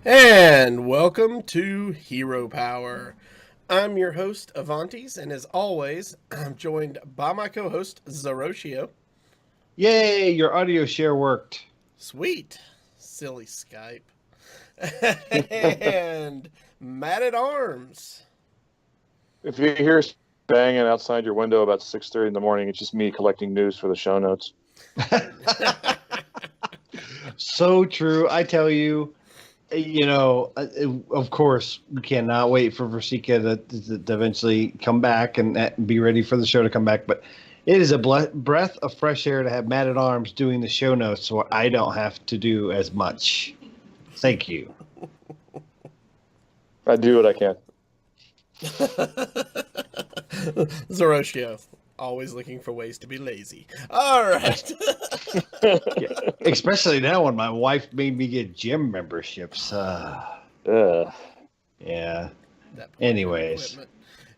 And welcome to Hero Power. I'm your host, Avantes, and as always, I'm joined by my co host, Zeroshio. Yay, your audio share worked. Sweet. Silly Skype. And Matt at Arms. If you hear banging outside your window about 6:30 in the morning, it's just me collecting news for the show notes. So true. I tell you, of course, we cannot wait for Versika to eventually come back and be ready for the show to come back. But it is a breath of fresh air to have Matt at Arms doing the show notes so I don't have to do as much. Thank you. I do what I can. Zeroshio, always looking for ways to be lazy. All right. Yeah, especially now when my wife made me get gym memberships. Yeah. Anyways.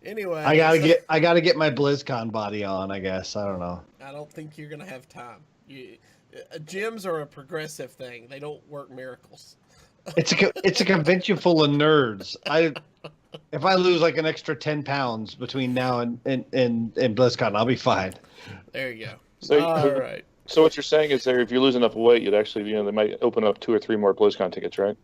Anyway, I gotta get my BlizzCon body on, I guess. I don't know. I don't think you're gonna have time. Gyms are a progressive thing. They don't work miracles. It's a convention full of nerds. If I lose like an extra 10 pounds between now and BlizzCon, I'll be fine. There you go. So, all right. So what you're saying is that if you lose enough weight, you'd actually, they might open up 2 or 3 more BlizzCon tickets, right?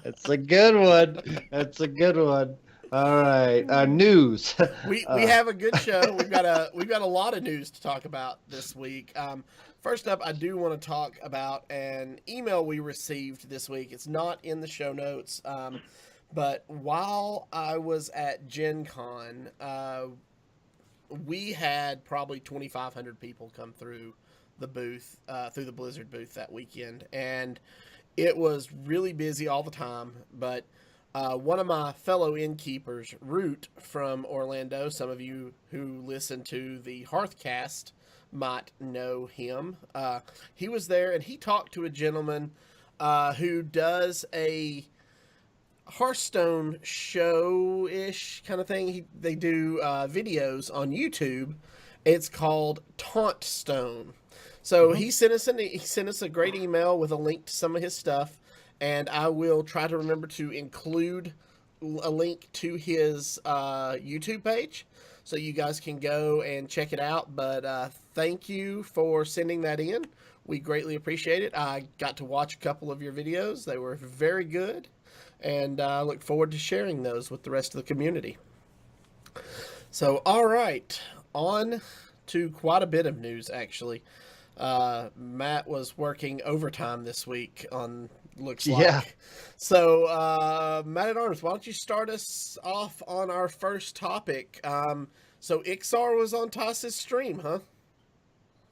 That's a good one. All right, news. We have a good show. We've got a lot of news to talk about this week. First up, I do want to talk about an email we received this week. It's not in the show notes, but while I was at Gen Con, we had probably 2,500 people come through the booth, through the Blizzard booth that weekend, and it was really busy all the time, but one of my fellow innkeepers, Root from Orlando, some of you who listen to the Hearthcast might know him. He was there, and he talked to a gentleman who does a Hearthstone show-ish kind of thing. They do videos on YouTube. It's called Taunt Stone. So he sent us a great email with a link to some of his stuff, and I will try to remember to include a link to his YouTube page so you guys can go and check it out. But thank you for sending that in. We greatly appreciate it. I got to watch a couple of your videos. They were very good, and I look forward to sharing those with the rest of the community. So, all right, on to quite a bit of news, actually. Matt was working overtime this week looks like. Yeah. So, Matt at Arms, why don't you start us off on our first topic? So Iksar was on Thijs' stream, huh?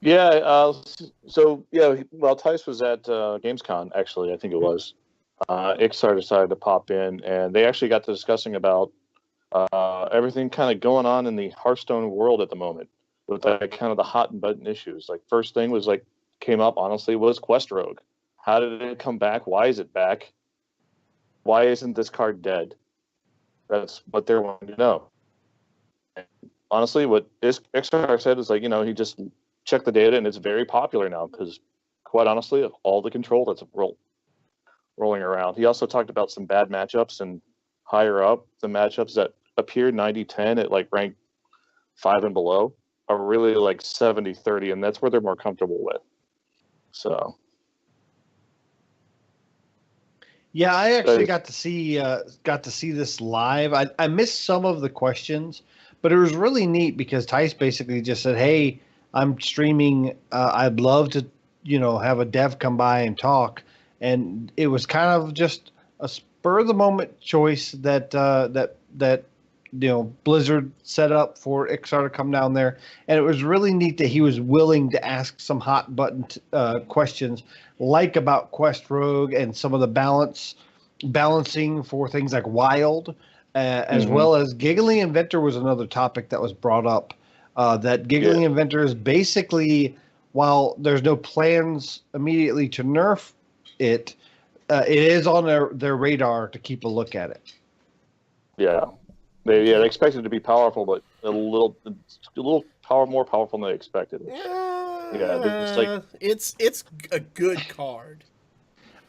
Yeah. Well, Thijs was at Gamescom, actually, I think it was. Iksar decided to pop in, and they actually got to discussing about everything kind of going on in the Hearthstone world at the moment, with like kind of the hot button issues. Like first thing was came up, honestly, was Quest Rogue. How did it come back? Why is it back? Why isn't this card dead? That's what they're wanting to know. And honestly, what Iksar said is he just checked the data, and it's very popular now because, quite honestly, of all the control that's rolling around. He also talked about some bad matchups, and higher up, the matchups that appeared 90-10 at rank 5 and below are really 70-30, and that's where they're more comfortable with. So. Yeah, I actually got to see this live. I missed some of the questions, but it was really neat because Thijs basically just said, "Hey, I'm streaming. I'd love to, have a dev come by and talk." And it was kind of just a spur of the moment choice that Blizzard set up for Iksar to come down there, and it was really neat that he was willing to ask some hot button questions, like about Quest Rogue and some of the balancing for things like Wild, as well as Giggling Inventor was another topic that was brought up. That Giggling Inventor is basically, while there's no plans immediately to nerf it, it is on their radar to keep a look at it. Yeah. They expected it to be powerful, but a little more powerful than they expected. It's a good card.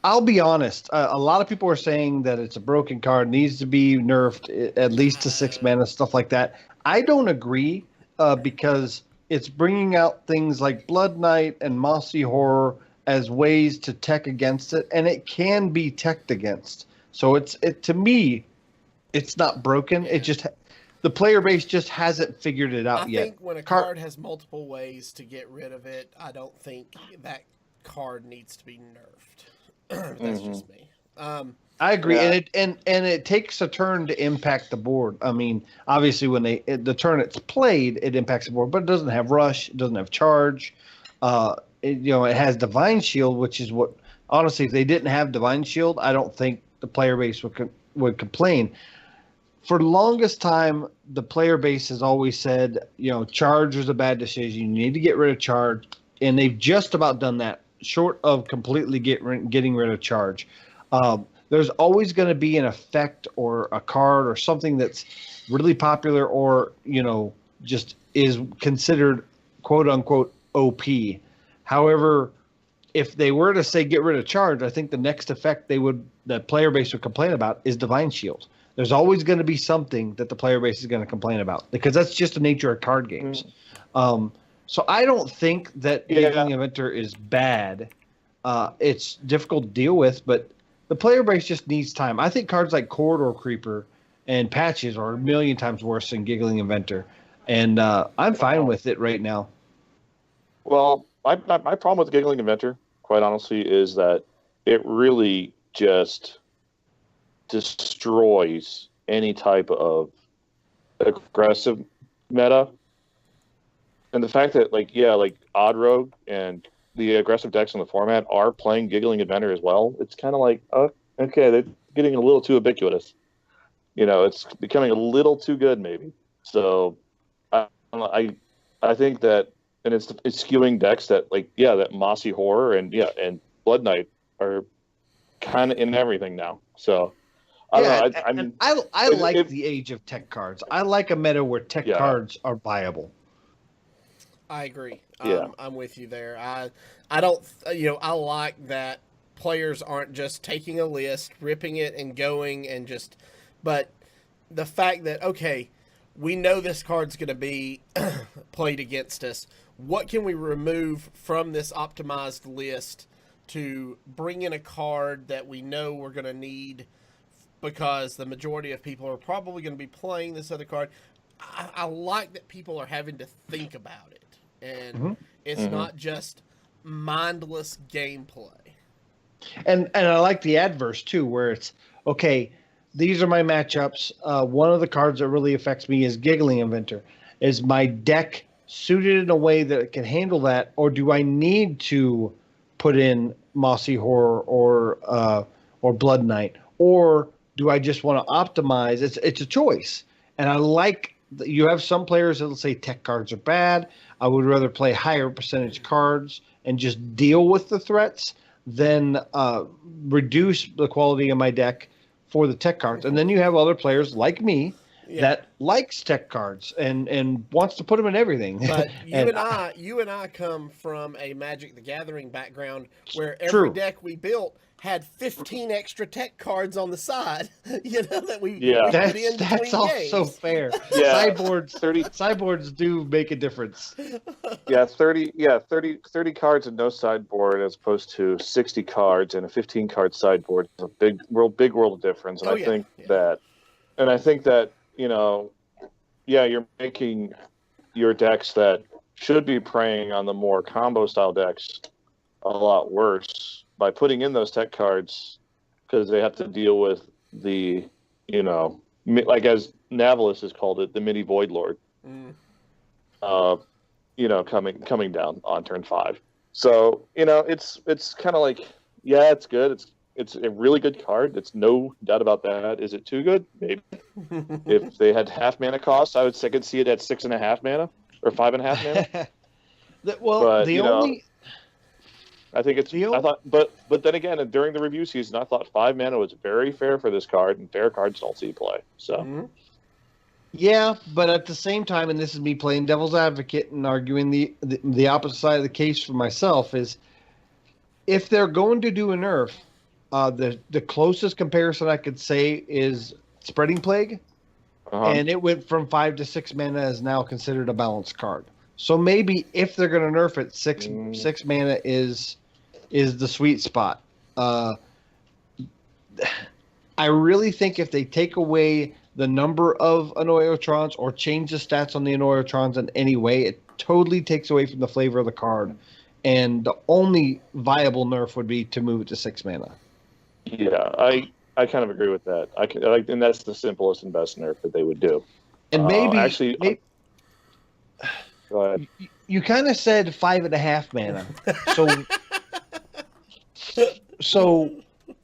I'll be honest. A lot of people are saying that it's a broken card, needs to be nerfed at least to 6 mana, stuff like that. I don't agree because it's bringing out things like Blood Knight and Mossy Horror as ways to tech against it, and it can be teched against. So to me, it's not broken. It just the player base just hasn't figured it out yet. I think when a card has multiple ways to get rid of it, I don't think that card needs to be nerfed. That's just me. I agree, and it takes a turn to impact the board. I mean, obviously, when the turn it's played, it impacts the board, but it doesn't have rush, it doesn't have charge. It has Divine Shield, which is what honestly, if they didn't have Divine Shield, I don't think the player base would complain. For the longest time, the player base has always said, charge was a bad decision. You need to get rid of charge, and they've just about done that, short of completely getting rid of charge. There's always going to be an effect or a card or something that's really popular or, just is considered quote unquote OP. However, if they were to say get rid of charge, I think the next effect the player base would complain about is Divine Shield. There's always going to be something that the player base is going to complain about because that's just the nature of card games. So I don't think that Giggling Inventor is bad. It's difficult to deal with, but the player base just needs time. I think cards like Corridor Creeper and Patches are a million times worse than Giggling Inventor, and I'm fine with it right now. Well, my problem with Giggling Inventor, quite honestly, is that it really just destroys any type of aggressive meta. And the fact that, Odd Rogue and the aggressive decks in the format are playing Giggling Inventor as well, it's kind of like, oh, okay, they're getting a little too ubiquitous. It's becoming a little too good, maybe. So, I think that, and it's skewing decks that, that Mossy Horror and Blood Knight are kind of in everything now. So, I don't know. I like the age of tech cards. I like a meta where tech cards are viable. I agree. I'm with you there. I don't, I like that players aren't just taking a list, ripping it and going and but the fact that, okay, we know this card's going to be played against us. What can we remove from this optimized list to bring in a card that we know we're going to need because the majority of people are probably going to be playing this other card? I like that people are having to think about it. And it's not just mindless gameplay. And I like the adverse, too, where it's, okay, these are my matchups. One of the cards that really affects me is Giggling Inventor. Is my deck suited in a way that it can handle that, or do I need to put in Mossy Horror or Blood Knight? Or do I just want to optimize? It's a choice. And I like you have some players that will say tech cards are bad. I would rather play higher percentage cards and just deal with the threats than reduce the quality of my deck for the tech cards. And then you have other players like me that likes tech cards and wants to put them in everything. But you and I come from a Magic the Gathering background where every deck we built had 15 extra tech cards on the side, that we put in that's also fair. Yeah. Sideboards do make a difference. 30 cards and no sideboard as opposed to 60 cards and a 15 card sideboard is a big world of difference. And I think that, you're making your decks that should be preying on the more combo style decks a lot worse by putting in those tech cards because they have to deal with the, as Navalis has called it, the mini Void Lord, coming down on turn 5. So, it's kind of like, it's good. It's a really good card. It's no doubt about that. Is it too good? Maybe. If they had half mana cost, I could see it at 6.5 mana or 5.5 mana. I think it's. I thought, but then again, during the review season, I thought 5 mana was very fair for this card, and fair cards don't see play. So. Yeah, but at the same time, and this is me playing devil's advocate and arguing the opposite side of the case for myself, is if they're going to do a nerf, The closest comparison I could say is Spreading Plague, and it went from 5 to 6 mana is now considered a balanced card. So maybe if they're going to nerf it, six mana is the sweet spot. I really think if they take away the number of Annoyotrons or change the stats on the Annoyotrons in any way, it totally takes away from the flavor of the card. And the only viable nerf would be to move it to 6 mana. Yeah, I kind of agree with that. And that's the simplest and best nerf that they would do. And maybe go ahead. You kind of said 5.5 mana. So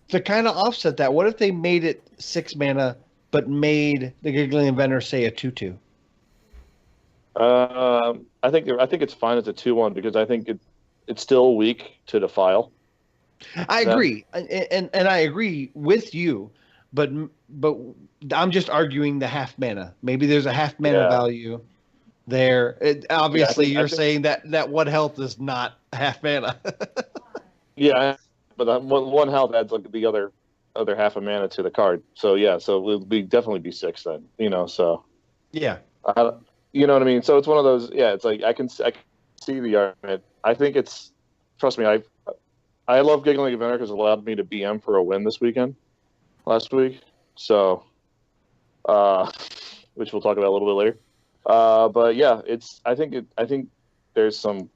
to kind of offset that, what if they made it 6 mana, but made the Giggling Inventor say a 2/2? I think it's fine as a 2/1 because I think it's still weak to Defile. I agree, and I agree with you, but I'm just arguing the half mana. Maybe there's a half mana value there. Obviously, you're saying that one health is not half mana. Yeah, but one health adds like the other half a mana to the card. So yeah, so it would definitely be 6 then. So yeah, you know what I mean. So it's one of those. Yeah, it's like I can see the argument. I think it's. Trust me, I love Giggling Inventor because it allowed me to BM for a win last week. So, which we'll talk about a little bit later. But yeah, I think there's some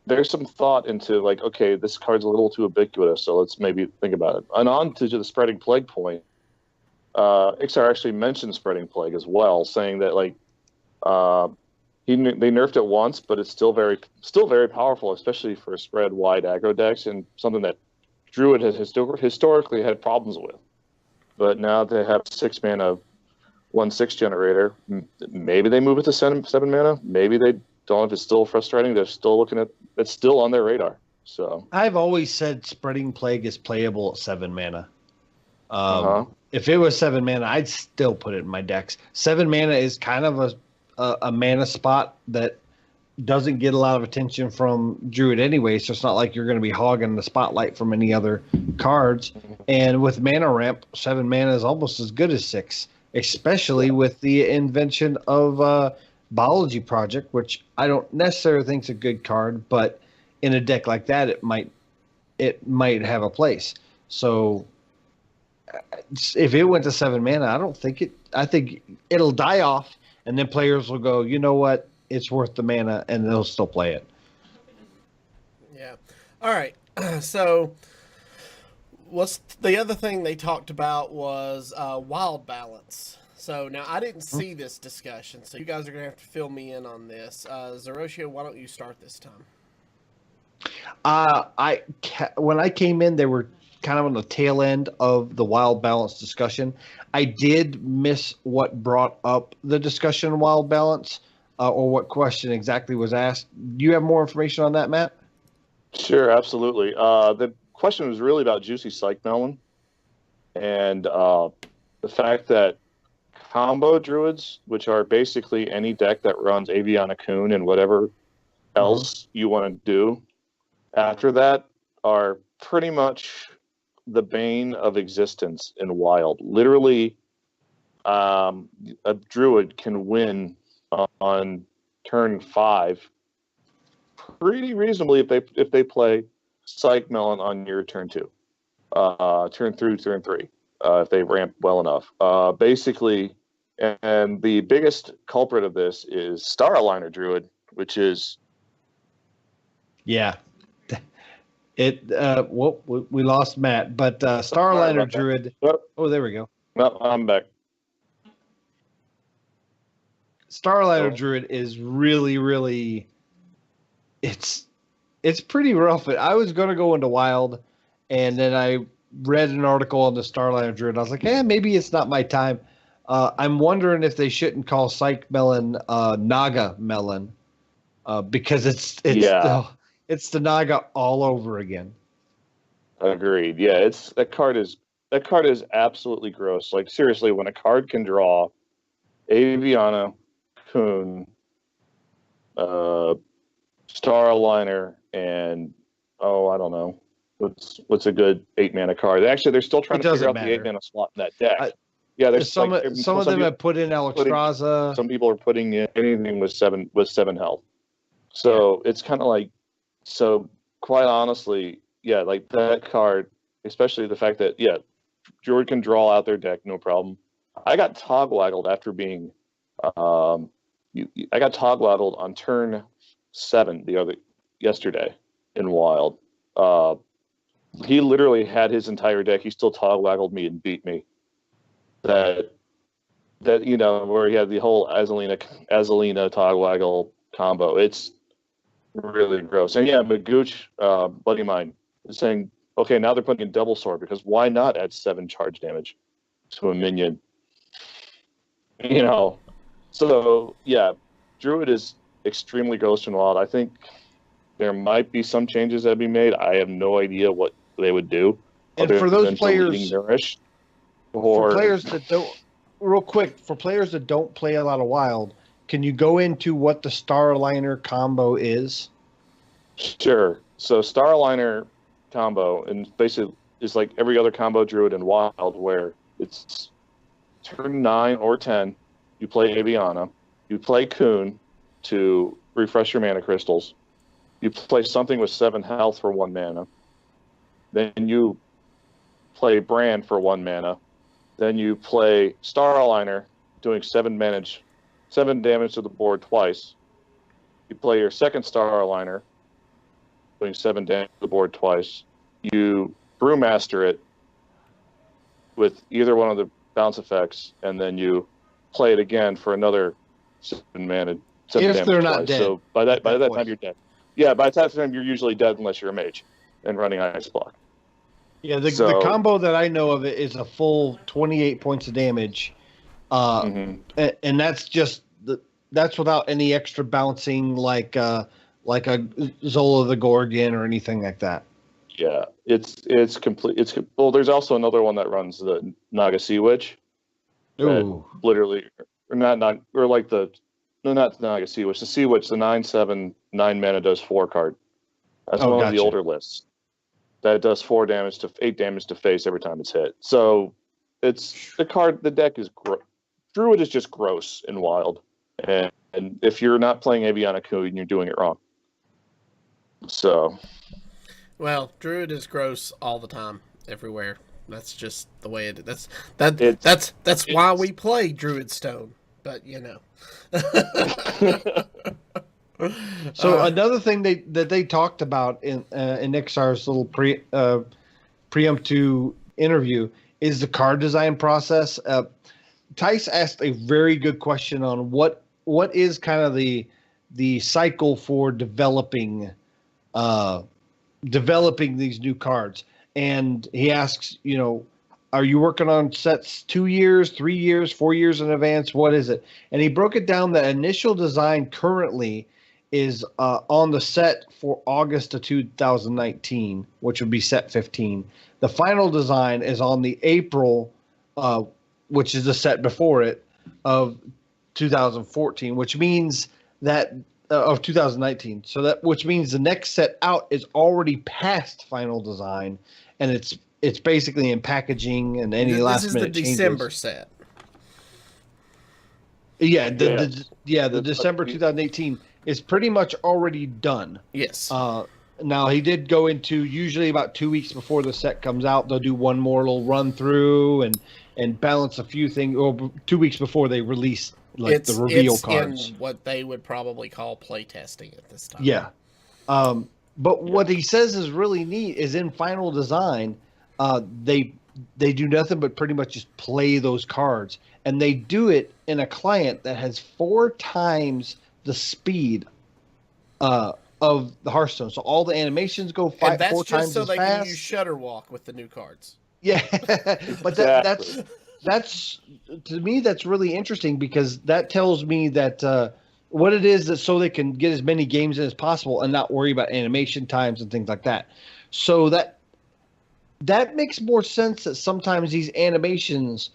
thought into like, okay, this card's a little too ubiquitous, so let's maybe think about it. And on to the Spreading Plague point, Iksar actually mentioned Spreading Plague as well, saying that like they nerfed it once, but it's still very powerful, especially for spread wide aggro decks, and something that Druid has historically had problems with. But now they have 6 mana, 1/6 generator. Maybe they move it to 7 mana. Maybe they don't. If it's still frustrating, they're still looking at it's still on their radar. So I've always said Spreading Plague is playable at 7 mana. If it was 7 mana, I'd still put it in my decks. 7 mana is kind of a mana spot that doesn't get a lot of attention from Druid anyway, so it's not like you're going to be hogging the spotlight from any other cards. And with mana ramp, 7 mana is almost as good as 6, especially with the invention of Biology Project, which I don't necessarily think is a good card, but in a deck like that, it might have a place. So if it went to 7 mana, I think it'll die off, and then players will go, you know what, it's worth the mana, and they'll still play it. Yeah. All right. So what's the other thing they talked about was wild balance. So now I didn't see this discussion, so you guys are going to have to fill me in on this. Zeroshio, why don't you start this time? When I came in, they were kind of on the tail end of the wild balance discussion. I did miss what brought up the discussion on wild balance, or what question exactly was asked. Do you have more information on that, Matt? Sure, absolutely. The question was really about Juicy Psych Melon, and the fact that combo druids, which are basically any deck that runs Aviana Coon and whatever else you want to do after that, are pretty much the bane of existence in Wild. Literally, a druid can win on turn 5 pretty reasonably if they play Psych Melon on your turn 2, turn 3, if they ramp well enough. Basically, and the biggest culprit of this is Star Aligner Druid, which is we lost Matt, but Star Aligner Druid. Oh, there we go. Well, I'm back. Star Aligner Druid is really it's pretty rough. I was going to go into Wild, and then I read an article on the Star Aligner Druid. I was like, maybe it's not my time. I'm wondering if they shouldn't call Psych Melon Naga Melon, because it's the Naga all over again. Agreed. Yeah, that card is absolutely gross. Like seriously, when a card can draw Aviana, Coon, Star Aligner, and I don't know, what's a good 8-mana card. Actually, they're still trying to figure out the 8-mana slot in that deck. There's some of them have put in Iksars. Some people are putting in anything with seven health. So it's kind of like, so quite honestly, like that card, especially the fact that Druid can draw out their deck, no problem. I got togwaggled after being, I got togwaggled on turn 7 yesterday in Wild. He literally had his entire deck. He still togwaggled me and beat me. That where he had the whole Azalina togwaggle combo. It's really gross. And Magooch, buddy of mine, is saying, okay, now they're putting in double sword because why not add 7 charge damage to a minion? So Druid is extremely gross and wild. I think there might be some changes that be made. I have no idea what they would do. And for those players, for players that don't, real quick, for players that don't play a lot of Wild, can you go into what the Starliner combo is? Sure. So Starliner combo, and basically is like every other combo Druid in Wild, where it's turn 9 or 10, you play Aviana, you play Coon to refresh your mana crystals, you play something with 7 health for 1 mana, then you play Brand for 1 mana, then you play Starliner doing 7 damage to the board twice, you play your second Starliner doing 7 damage to the board twice, you Brewmaster it with either one of the bounce effects, and then you play it again for another 7 damage. If they're not dead. So by that time you're dead. Yeah, by that time you're usually dead unless you're a mage and running Ice Block. Yeah, the combo that I know of it is a full 28 points of damage, and that's just that's without any extra bouncing like a Zola the Gorgon or anything like that. Yeah, it's complete. Well, there's also another one that runs the Naga Sea Witch. Ooh, literally, or not the Naga Sea Witch. The Sea Witch, the 9/7 9 mana does 4 card. That's one of the older lists. That does 8 damage to face every time it's hit. So it's the deck is Druid is just gross and wild, and if you're not playing Aviana Coon, you're doing it wrong. So. Well, Druid is gross all the time, everywhere. That's just the way it is. That's why we play Druid Stone. But So another thing that they talked about in Iksars' little preemptive interview is the card design process. Thijs asked a very good question on what is kind of the cycle for developing these new cards. And he asks, are you working on sets 2 years, 3 years, 4 years in advance? What is it? And he broke it down. The initial design currently is on the set for August of 2019, which would be set 15. The final design is on the April, which is the set before it, of 2014, which means that of 2019. Which means the next set out is already past final design, and it's basically in packaging and any last minute changes. This is the December set. Yeah, the December 2018 is pretty much already done. Yes. Now he did go into usually about 2 weeks before the set comes out. They'll do one more little run through and balance a few things. Or 2 weeks before they release the reveal cards. In what they would probably call playtesting at this time. Yeah. But what he says is really neat is in final design, they do nothing but pretty much just play those cards, and they do it in a client that has 4 times the speed of the Hearthstone. So all the animations go 4 times as fast. And that's just so they can use Shutterwalk with the new cards. Yeah, but that's to me that's really interesting because that tells me that what it is that so they can get as many games in as possible and not worry about animation times and things like that. So that makes more sense that sometimes these animations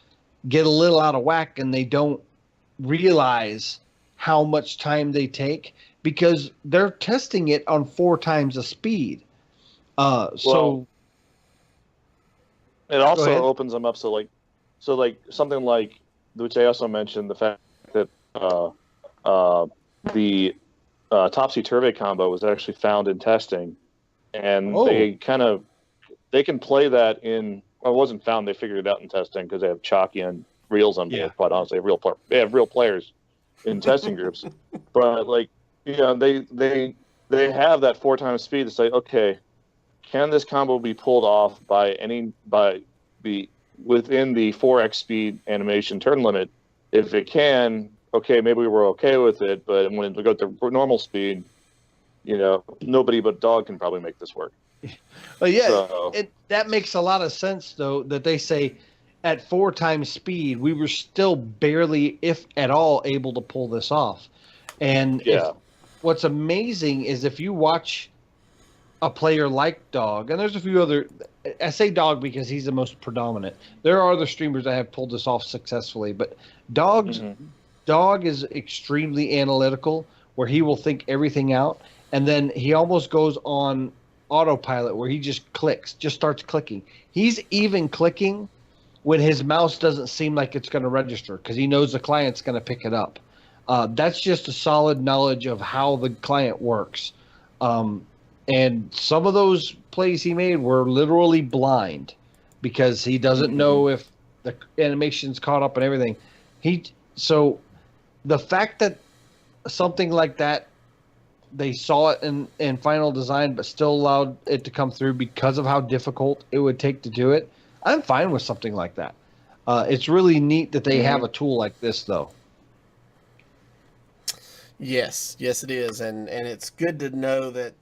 get a little out of whack and they don't realize how much time they take because they're testing it on 4 times the speed. So It also opens them up so something like, which I also mentioned, the fact that the topsy-turvy combo was actually found in testing, and they can play that in. Well, it wasn't found; they figured it out in testing because they have Chalky and Reels on board. Yeah. Quite honestly, they have real players in testing groups, but they have that 4 times speed to say, okay, can this combo be pulled off within the 4x speed animation turn limit? If it can, okay, maybe we're okay with it. But when we go to normal speed, nobody but dog can probably make this work. But yeah, that makes a lot of sense though, that they say at 4 times speed, we were still barely, if at all, able to pull this off. And what's amazing is if you watch a player like Dog, and there's a few other, I say Dog because he's the most predominant. There are other streamers that have pulled this off successfully, but Dog is extremely analytical, where he will think everything out, and then he almost goes on autopilot where he just starts clicking. He's even clicking when his mouse doesn't seem like it's going to register because he knows the client's going to pick it up. That's just a solid knowledge of how the client works. And some of those plays he made were literally blind because he doesn't know if the animation's caught up and everything. So the fact that something like that, they saw it in final design, but still allowed it to come through because of how difficult it would take to do it, I'm fine with something like that. It's really neat that they have a tool like this, though. Yes, it is, and it's good to know that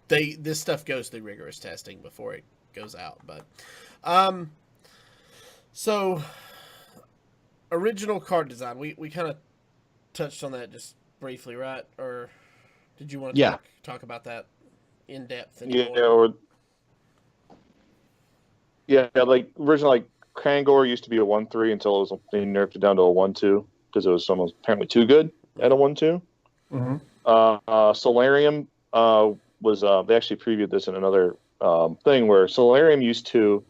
this stuff goes through rigorous testing before it goes out. But so original card design, we kind of touched on that just briefly, right? Or did you want to talk about that in depth anymore? Like originally, like Krangor used to be a 1-3 until they nerfed it down to a 1-2 because it was almost apparently too good at a 1-2. Solarium was they actually previewed this in another thing where Solarium used to,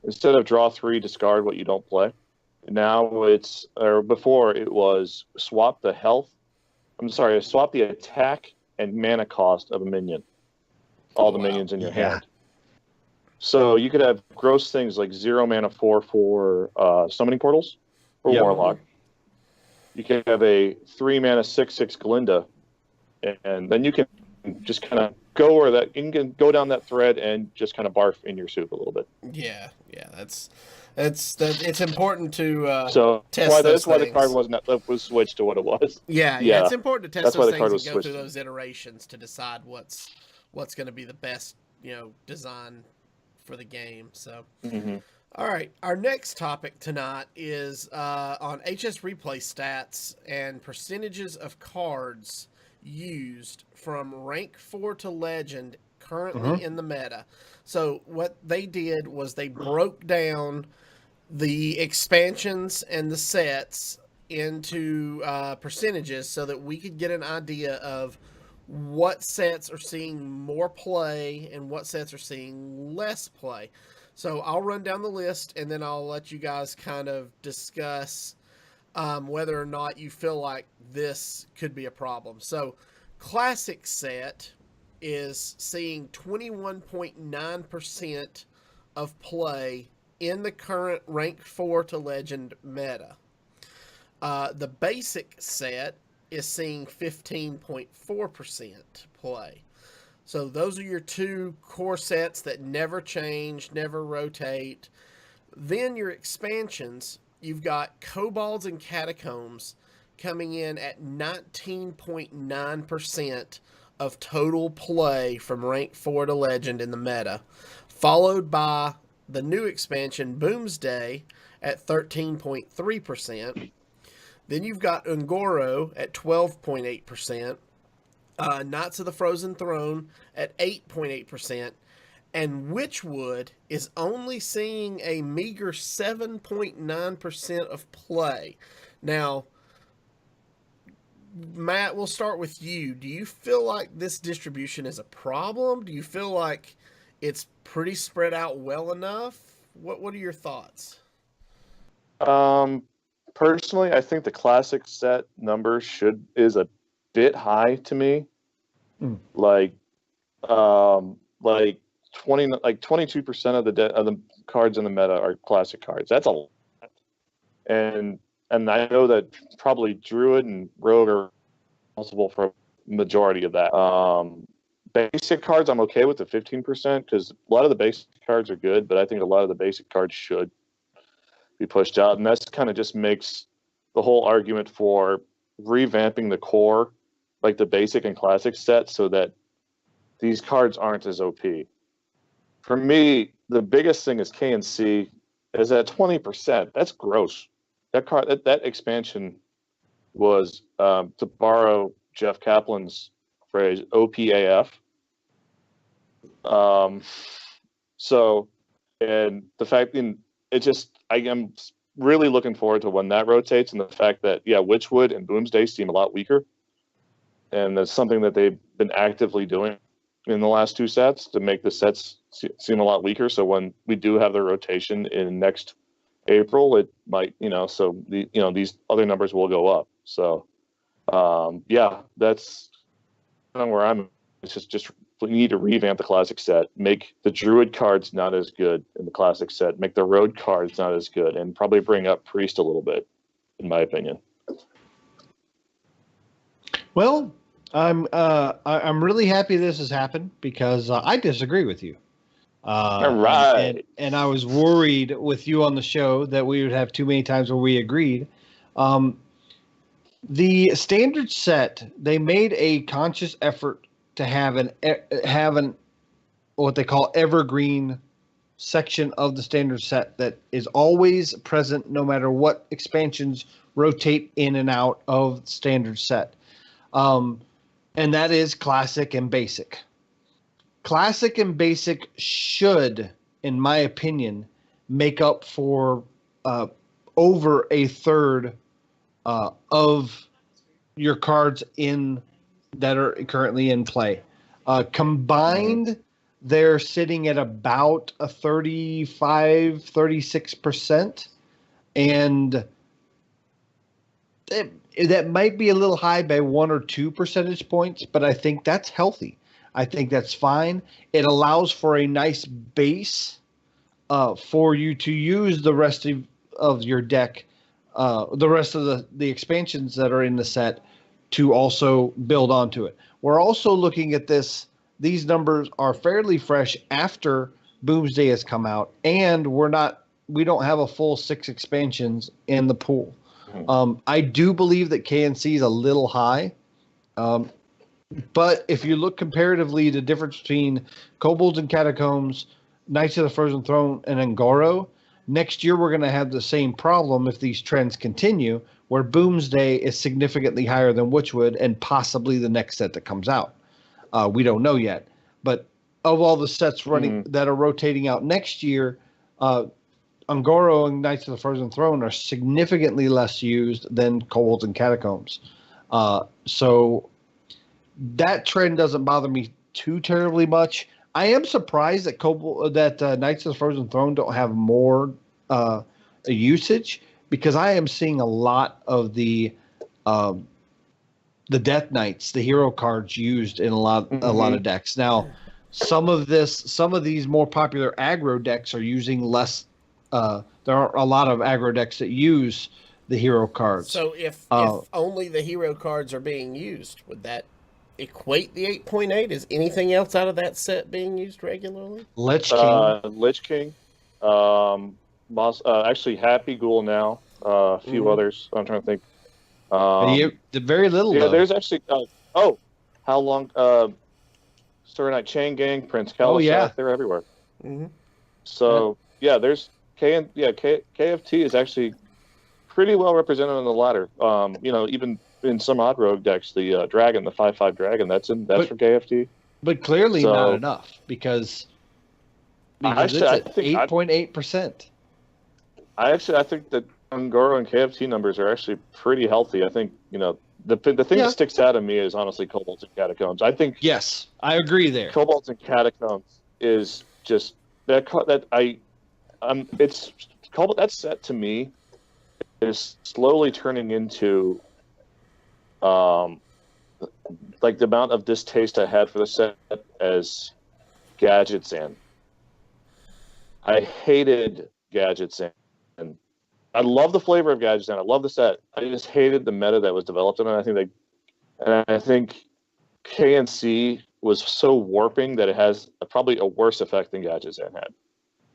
instead of draw 3, discard what you don't play. Now before it was swap the attack and mana cost of a minion. All the minions in your hand. So you could have gross things like 0 mana 4 for summoning portals or Warlock. You can have a 3 mana 6/6 Glinda, and then you can just kind of you can go down that thread and just kind of barf in your soup a little bit. Yeah, that's it's important to test that's why the card was switched to what it was. Yeah, it's important to test those things and go through those iterations to decide what's going to be the best design for the game. So all right, our next topic tonight is on HS replay stats and percentages of cards used from rank 4 to legend currently in the meta. So what they did was they broke down the expansions and the sets into percentages so that we could get an idea of what sets are seeing more play and what sets are seeing less play. So I'll run down the list and then I'll let you guys kind of discuss whether or not you feel like this could be a problem. So Classic set is seeing 21.9% of play in the current rank 4 to legend meta. The Basic set is seeing 15.4% play. So those are your two core sets that never change, never rotate. Then your expansions, you've got Kobolds and Catacombs coming in at 19.9% of total play from rank 4 to legend in the meta, followed by the new expansion Boomsday at 13.3%. Then you've got Ungoro at 12.8%, Knights of the Frozen Throne at 8.8%, and Witchwood is only seeing a meager 7.9% of play. Now, Matt, we'll start with you. Do you feel like this distribution is a problem? Do you feel like it's pretty spread out well enough. What are your thoughts? Personally, I think the classic set number is a bit high to me. Like 22% of the cards in the meta are classic cards. That's a lot. And I know that probably Druid and Rogue are responsible for a majority of that. Basic cards, I'm okay with the 15% because a lot of the basic cards are good, but I think a lot of the basic cards should be pushed out, and that's kind of just makes the whole argument for revamping the core, like the basic and classic set, so that these cards aren't as OP. For me, the biggest thing is KNC is at 20%. That's gross. That expansion was, to borrow Jeff Kaplan's phrase, OPAF. So, and the fact I am really looking forward to when that rotates, and the fact that Witchwood and Boomsday seem a lot weaker, and that's something that they've been actively doing in the last two sets to make the sets seem a lot weaker. So when we do have the rotation in next April, it might, so these other numbers will go up. So, that's kind of where I'm. It's just we need to revamp the classic set, make the Druid cards not as good in the classic set, make the Road cards not as good, and probably bring up Priest a little bit, in my opinion. Well, I'm really happy this has happened because I disagree with you. All right. And I was worried with you on the show that we would have too many times where we agreed. The standard set, they made a conscious effort to have an what they call evergreen section of the standard set that is always present no matter what expansions rotate in and out of the standard set. And that is classic and basic. Classic and basic should, in my opinion, make up for over a third of your cards that are currently in play. Combined, they're sitting at about a 36%. And that might be a little high by 1 or 2 percentage points, but I think that's healthy. I think that's fine. It allows for a nice base for you to use the rest of your deck, the rest of the expansions that are in the set to also build onto it. We're also looking at this. These numbers are fairly fresh after Boomsday has come out, and we don't have a full 6 expansions in the pool. I do believe that KNC is a little high. But if you look comparatively, the difference between Kobolds and Catacombs, Knights of the Frozen Throne, and Angoro, next year we're going to have the same problem if these trends continue, where Boomsday is significantly higher than Witchwood and possibly the next set that comes out. We don't know yet. But of all the sets running that are rotating out next year, Angoro and Knights of the Frozen Throne are significantly less used than Kobolds and Catacombs. So that trend doesn't bother me too terribly much. I am surprised that Knights of the Frozen Throne don't have more usage, because I am seeing a lot of the Death Knights, the hero cards, used in a lot of decks. Now, some of these more popular aggro decks are using less. There are a lot of aggro decks that use the hero cards. So if only the hero cards are being used, would that equate the 8.8? Is anything else out of that set being used regularly? Lich King. Lich King. Actually, Happy Ghoul now. A few others. I'm trying to think. Very little. Yeah, though. there's actually. How long? Starry Night Chain Gang, Prince Kaliseth. They're everywhere. Mm-hmm. So there's KFT is actually pretty well represented on the ladder. Even in some odd rogue decks, the dragon, the 5/5 dragon, that's for KFT. But clearly not enough because it's at 8.8%. I think that Angoro and KFT numbers are actually pretty healthy. I think the thing that sticks out to me is honestly Kobolds and Catacombs. I think yes, I agree there. Kobolds and Catacombs is just it's called that set to me is slowly turning into like the amount of distaste I had for the set as Gadgets in. I hated Gadgets in. I love the flavor of Gadgets in. I love the set. I just hated the meta that was developed in it. I think KNC was so warping that it has probably a worse effect than Gadgets in had.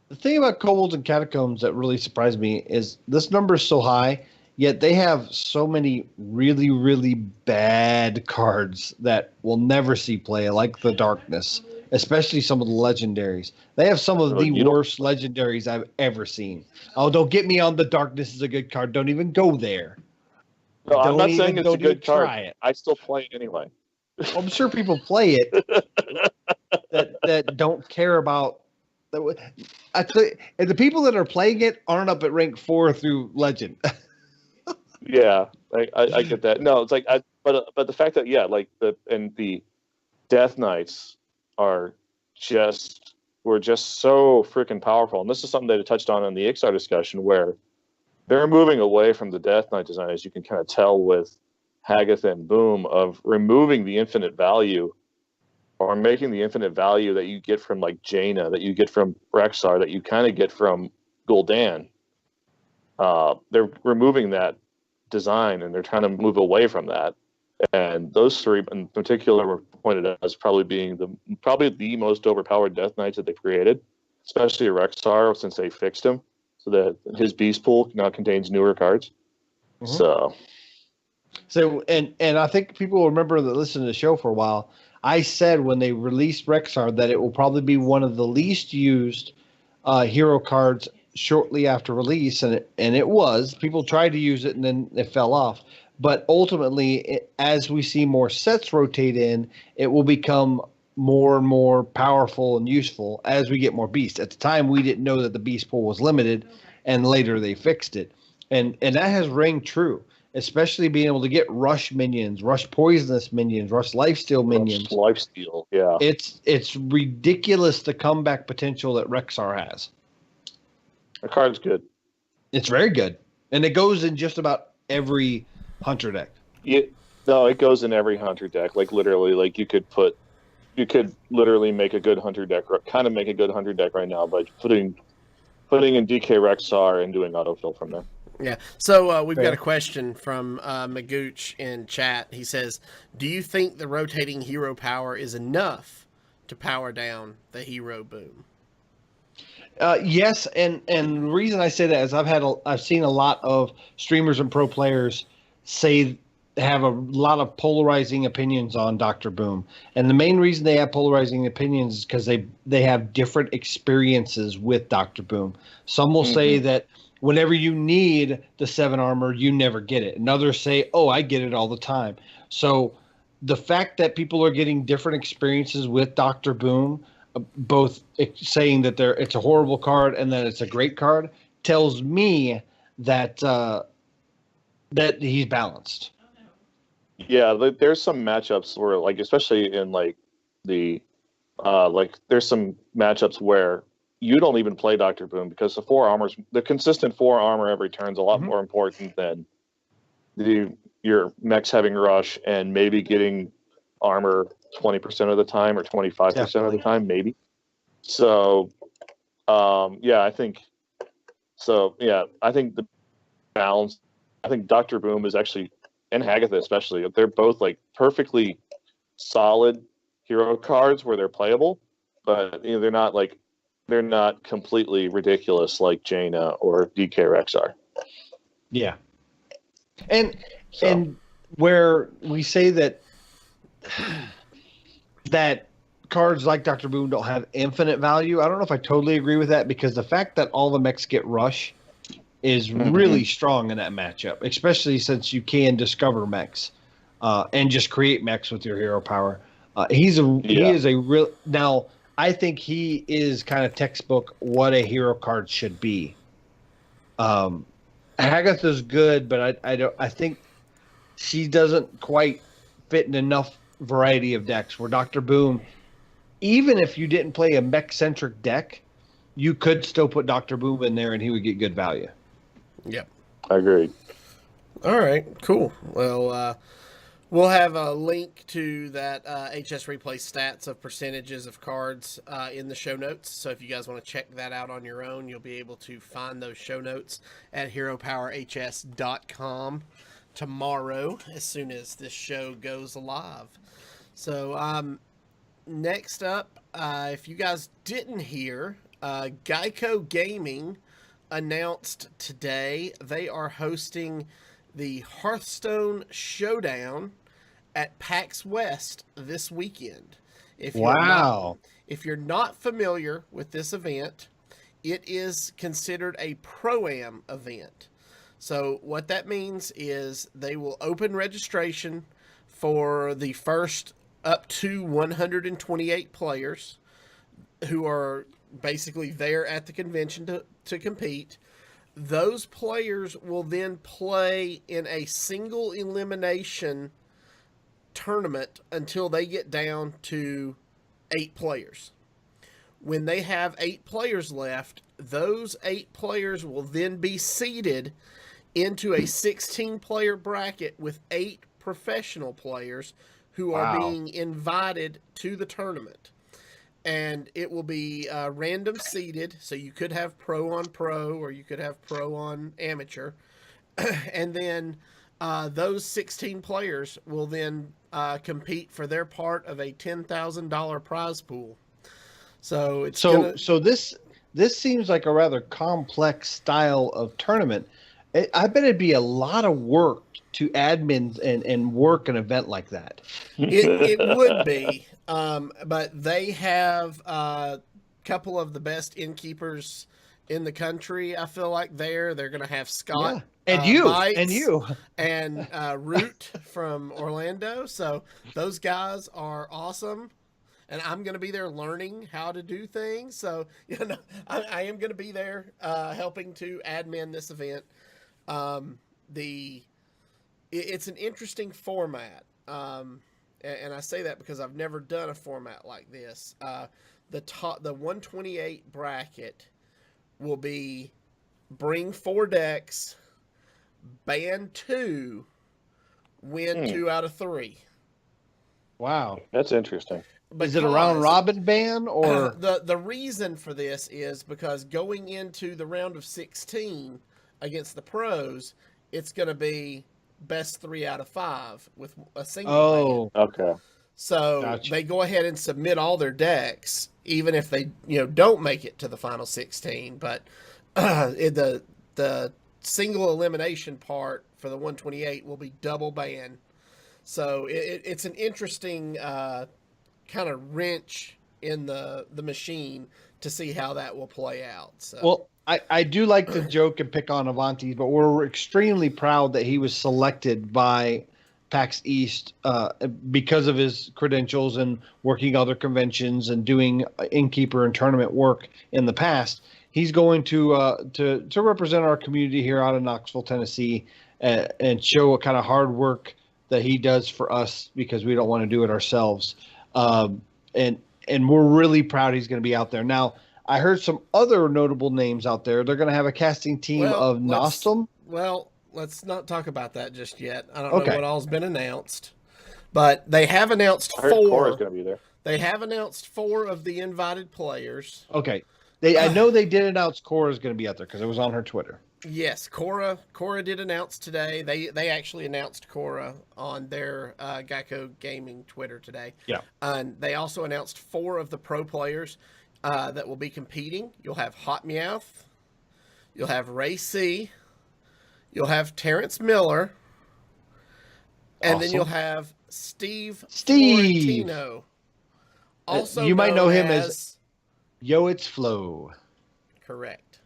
The thing about Kobolds and Catacombs that really surprised me is this number is so high, yet they have so many really, really bad cards that we'll never see play, like the Darkness, especially some of the legendaries. They have some of the worst legendaries I've ever seen. Oh, don't get me on the Darkness is a good card. Don't even go there. No, I'm not saying it's a good card. I still play it anyway. I'm sure people play it that don't care about. And the people that are playing it aren't up at rank 4 through Legend. Yeah, I get that. No, it's like but the fact that the Death Knights were just so freaking powerful, and this is something that I touched on in the Iksar discussion, where they're moving away from the Death Knight design, as you can kind of tell with Hagatha and Boom, of removing the infinite value or making the infinite value that you get from like Jaina, that you get from Rexxar, that you kind of get from Gul'dan. They're removing that design and they're trying to move away from that. And those three in particular were pointed out as probably being the most overpowered Death Knights that they've created, especially Rexxar since they fixed him so that his beast pool now contains newer cards. Mm-hmm. So and I think people remember that listen to the show for a while. I said when they released Rexxar that it will probably be one of the least used hero cards shortly after release, and it was. People tried to use it and then it fell off. But ultimately, as we see more sets rotate in, it will become more and more powerful and useful as we get more beasts. At the time, we didn't know that the beast pool was limited, and later they fixed it. And that has rang true, especially being able to get rush minions, rush poisonous minions, rush lifesteal minions. Lifesteal, yeah. It's ridiculous the comeback potential that Rexxar has. The card's good. It's very good. And it goes in just about every Hunter deck. No, it goes in every Hunter deck. Like literally, like you could literally make a good Hunter deck, kind of make a good Hunter deck right now by putting in DK Rexxar and doing autofill from there. Yeah. So we've got a question from Magooch in chat. He says, do you think the rotating hero power is enough to power down the hero boom? Yes, and the reason I say that is I've seen a lot of streamers and pro players have a lot of polarizing opinions on Dr. Boom. And the main reason they have polarizing opinions is because they have different experiences with Dr. Boom. Some will say that whenever you need the 7 armor, you never get it. And others say, oh, I get it all the time. So the fact that people are getting different experiences with Dr. Boom, both saying that it's a horrible card and that it's a great card, tells me that that he's balanced. Yeah, there's some matchups where, like, especially in like the there's some matchups where you don't even play Dr. Boom because the consistent 4 armor every turn is a lot more important than your mechs having rush and maybe getting armor 20% of the time or 25% of the time, maybe. So, I think the balance. I think Dr. Boom is actually, and Hagatha especially, they're both like perfectly solid hero cards where they're playable, but they're not completely ridiculous like Jaina or DK Rexxar. Yeah, and where we say that cards like Dr. Boom don't have infinite value, I don't know if I totally agree with that, because the fact that all the mechs get rush is really strong in that matchup, especially since you can discover mechs and just create mechs with your hero power. He is a real. Now, I think he is kind of textbook what a hero card should be. Hagatha's good, but I think she doesn't quite fit in enough variety of decks where Dr. Boom, even if you didn't play a mech-centric deck, you could still put Dr. Boom in there and he would get good value. Yep. I agree. All right, cool. Well, we'll have a link to that HS Replay stats of percentages of cards in the show notes. So if you guys want to check that out on your own, you'll be able to find those show notes at heropowerhs.com tomorrow as soon as this show goes live. So next up, if you guys didn't hear, Geico Gaming announced today they are hosting the Hearthstone Showdown at PAX West this weekend. If you're not familiar with this event, it is considered a Pro-Am event. So what that means is they will open registration for the first up to 128 players who are basically there at the convention to compete. Those players will then play in a single elimination tournament until they get down to 8 players. When they have 8 players left, those 8 players will then be seeded into a 16-player bracket with 8 professional players who are being invited to the tournament. And it will be random seeded, so you could have pro on pro or you could have pro on amateur. And then those 16 players will then compete for their part of a $10,000 prize pool. So this seems like a rather complex style of tournament. I bet it'd be a lot of work to admin and work an event like that. It would be, but they have a couple of the best innkeepers in the country. I feel like they're going to have Scott and you and Root from Orlando. So those guys are awesome. And I'm going to be there learning how to do things. So, I am going to be there helping to admin this event. It's an interesting format. And I say that because I've never done a format like this. The 128 bracket will be bring 4 decks, ban 2, win 2 out of 3. Wow. That's interesting. Is it a round robin ban or the reason for this is because going into the round of 16 against the pros, it's going to be best 3 out of 5 with a single ban. Okay. So they go ahead and submit all their decks, even if they don't make it to the final 16. But the single elimination part for the 128 will be double ban. So it's an interesting kind of wrench in the machine to see how that will play out. So. Well, I do like to joke and pick on Avanti, but we're extremely proud that he was selected by PAX East because of his credentials and working other conventions and doing innkeeper and tournament work in the past. He's going to represent our community here out of Knoxville, Tennessee, and show what kind of hard work that he does for us because we don't want to do it ourselves. And we're really proud he's going to be out there. Now, I heard some other notable names out there. They're going to have a casting team of Nostrum. Well, let's not talk about that just yet. I don't know what all's been announced, but they have announced 4. Cora's going to be there. They have announced 4 of the invited players. Okay. I know they did announce Cora's going to be out there because it was on her Twitter. Yes, Cora did announce today. They actually announced Cora on their Geico Gaming Twitter today. Yeah. And they also announced 4 of the pro players that will be competing. You'll have Hot Meowth. You'll have Ray C. You'll have Terrence Miller. And then you'll have Steve Florentino. Also, you might know him as Yo It's Flow. Correct.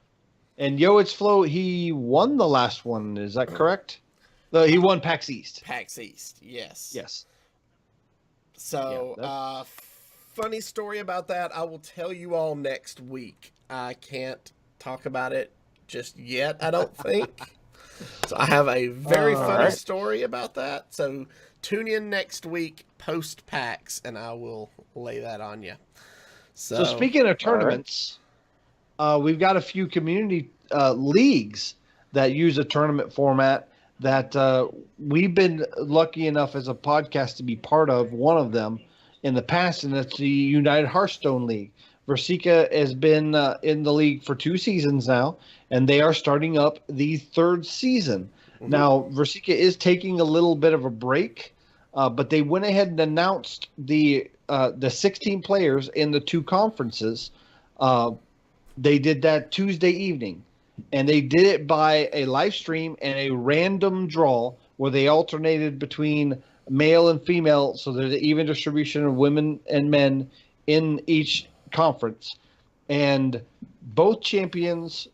And Yo It's Flow, he won the last one. Is that correct? He won PAX East. PAX East, yes. Yes. So, funny story about that. I will tell you all next week. I can't talk about it just yet, I don't think. So I have a very funny story about that. So tune in next week post PAX, and I will lay that on you. So speaking of tournaments, we've got a few community leagues that use a tournament format that we've been lucky enough as a podcast to be part of one of them in the past, and that's the United Hearthstone League. Versika has been in the league for 2 seasons now, and they are starting up the 3rd season. Mm-hmm. Now, Versika is taking a little bit of a break, but they went ahead and announced the 16 players in the 2 conferences. They did that Tuesday evening, and they did it by a live stream and a random draw where they alternated between male and female, so there's an even distribution of women and men in each conference. And both champions,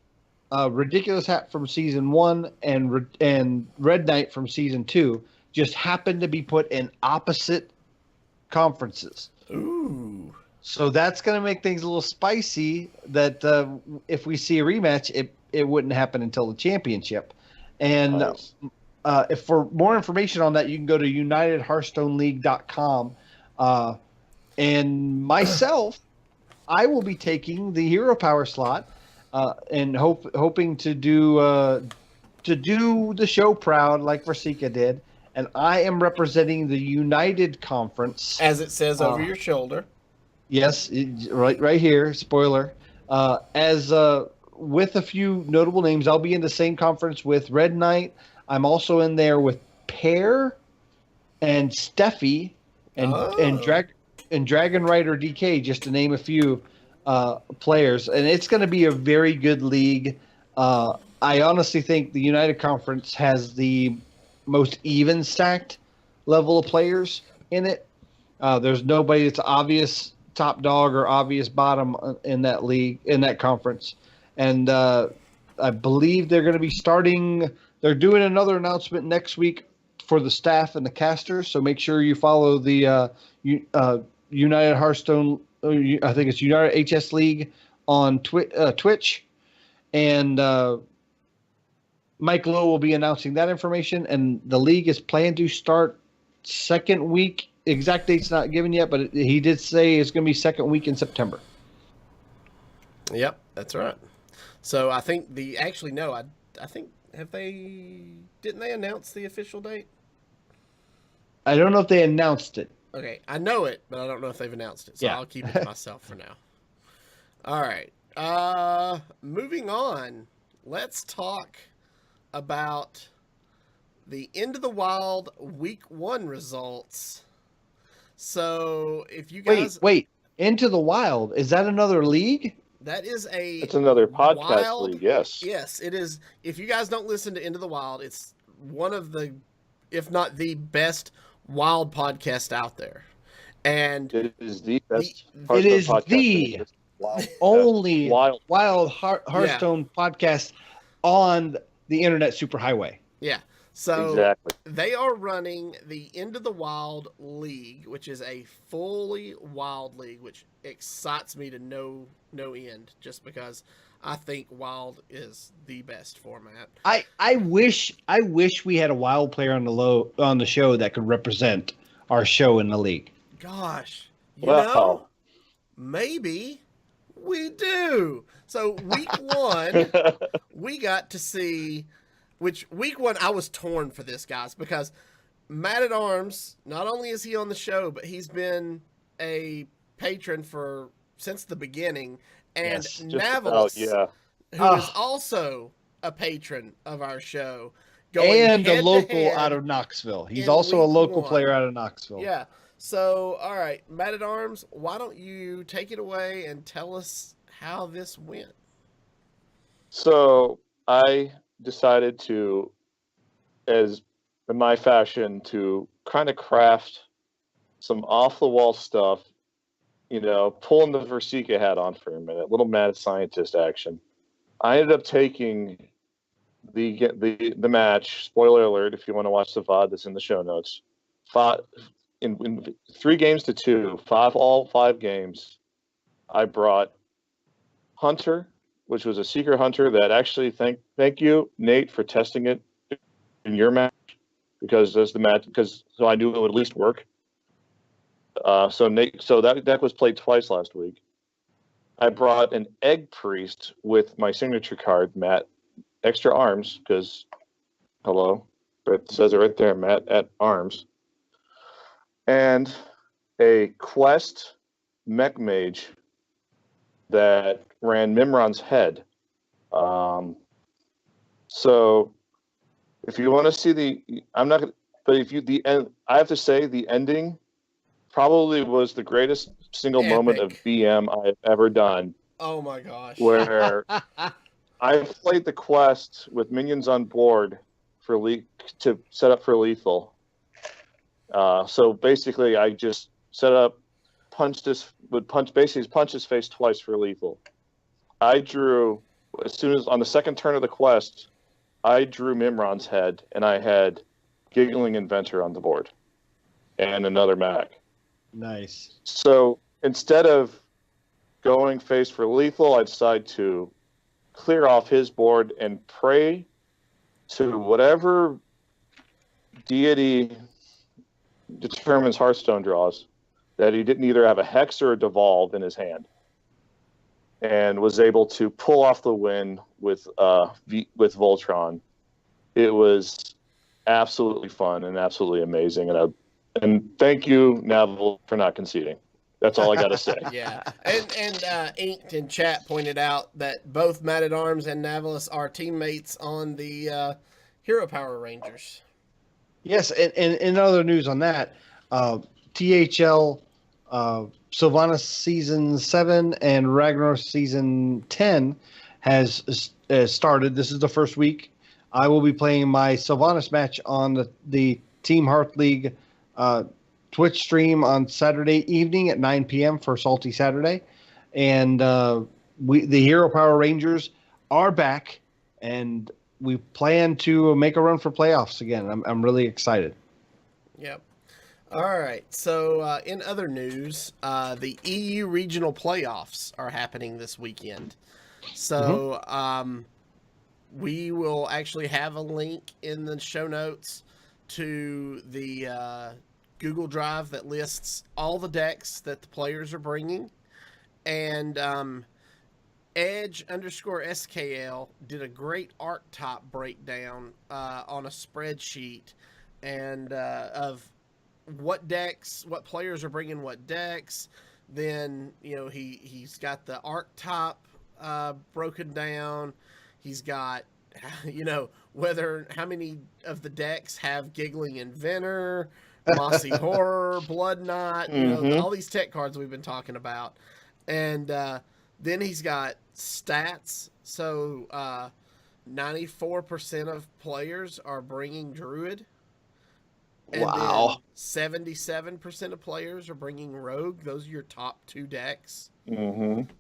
Ridiculous Hat from season 1 and Red Knight from season 2, just happened to be put in opposite conferences. Ooh. So that's going to make things a little spicy, that if we see a rematch, it wouldn't happen until the championship. And nice. If for more information on that, you can go to unitedhearthstoneleague.com. And myself, I will be taking the Hero Power slot and hoping to do the show proud like Versika did. And I am representing the United Conference. As it says over your shoulder. Yes, right here. Spoiler. With a few notable names, I'll be in the same conference with Red Knight. I'm also in there with Pear and Steffi and Dragon Rider DK, just to name a few players. And it's going to be a very good league. I honestly think the United Conference has the most even stacked level of players in it. There's nobody that's obvious top dog or obvious bottom in that league, in that conference. And I believe they're going to be starting. They're doing another announcement next week for the staff and the casters. So make sure you follow the United Hearthstone. I think it's United HS League on Twitch, and Mike Lowe will be announcing that information. And the league is planned to start second week. Exact date's not given yet, but he did say it's going to be second week in September. Yep, that's right. So I think I think didn't they announce the official date? I don't know if they announced it. Okay, I know it, but I don't know if they've announced it, so yeah. I'll keep it to myself for now. All right, moving on. Let's talk about the Into the Wild Week 1 results. So if you guys... Wait, Into the Wild, is that another league? That is it's another podcast league, yes. Yes, it is. If you guys don't listen to Into the Wild, it's one of the, if not the best wild podcast out there. And it is the best. It is the only wild Hearthstone podcast on the internet superhighway. Yeah. So exactly. They are running the Into the Wild League, which is a fully wild league, which excites me to no end, just because I think wild is the best format. I wish we had a wild player on the show that could represent our show in the league. Gosh, you know, maybe we do. So week 1, we got to see. Which week 1, I was torn for this, guys, because Matt at Arms, not only is he on the show, but he's been a patron since the beginning, and Navels, who is also a patron of our show, and a local out of Knoxville. He's also a local player out of Knoxville. Yeah. So, all right, Matt at Arms, why don't you take it away and tell us how this went? So I decided to, as in my fashion, to kind of craft some off-the-wall stuff, pulling the Versika hat on for a minute, little mad scientist action. I ended up taking the match, spoiler alert if you want to watch the VOD that's in the show notes, in 3 games to 2, all 5 games, I brought Hunter, which was a Seeker Hunter that actually, thank you, Nate, for testing it in your match, so I knew it would at least work. So that deck was played twice last week. I brought an egg priest with my signature card, Matt, extra arms, because, hello, it says it right there, Matt at arms, and a quest mech mage that ran Mimron's head. So if you want to see I'm not gonna, but if you, I have to say the ending probably was the greatest single moment of BM I've ever done. Oh my gosh. Where I played the quest with minions on board to set up for lethal. So basically I just set up, punch his face twice for lethal. I drew, as soon as on the second turn of the quest, I drew Mimron's head, and I had Giggling Inventor on the board, and another Mac. Nice. So instead of going face for lethal, I decided to clear off his board and pray to whatever deity determines Hearthstone draws that he didn't either have a Hex or a Devolve in his hand, and was able to pull off the win with Voltron. It was absolutely fun and absolutely amazing, and thank you, Navel, for not conceding. That's all I got to say. Yeah, and Inked in chat pointed out that both Matt at Arms and Navelus are teammates on the Hero Power Rangers. Yes, and in other news on that, THL Sylvanas Season 7 and Ragnar Season 10 has started. This is the first week. I will be playing my Sylvanas match on the Team Hearth League Twitch stream on Saturday evening at 9 p.m. for Salty Saturday. And the Hero Power Rangers are back, and we plan to make a run for playoffs again. I'm really excited. Yep. All right. So in other news, the EU regional playoffs are happening this weekend. So we will actually have a link in the show notes to the Google Drive that lists all the decks that the players are bringing. And Edge_SKL did a great archetype breakdown on a spreadsheet and of what players are bringing what decks. Then, he's got the archetype broken down. He's got, how many of the decks have Giggling Inventor, Mossy Horror, Blood Knot, all these tech cards we've been talking about. And then he's got stats. So 94% of players are bringing Druid. And wow. Then 77% of players are bringing Rogue. Those are your top two decks.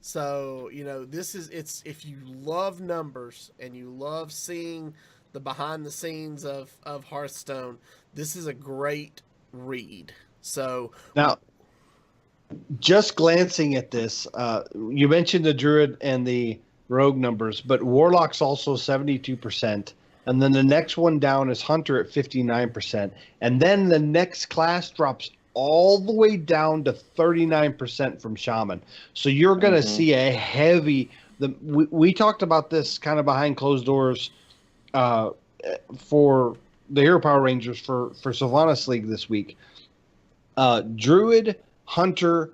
So, if you love numbers and you love seeing the behind the scenes of Hearthstone, this is a great read. So now, just glancing at this, you mentioned the Druid and the Rogue numbers, but Warlock's also 72%. And then the next one down is Hunter at 59%. And then the next class drops all the way down to 39% from Shaman. So you're going to see a heavy... We talked about this kind of behind closed doors for the Hero Power Rangers for Sylvanas League this week. Druid, Hunter,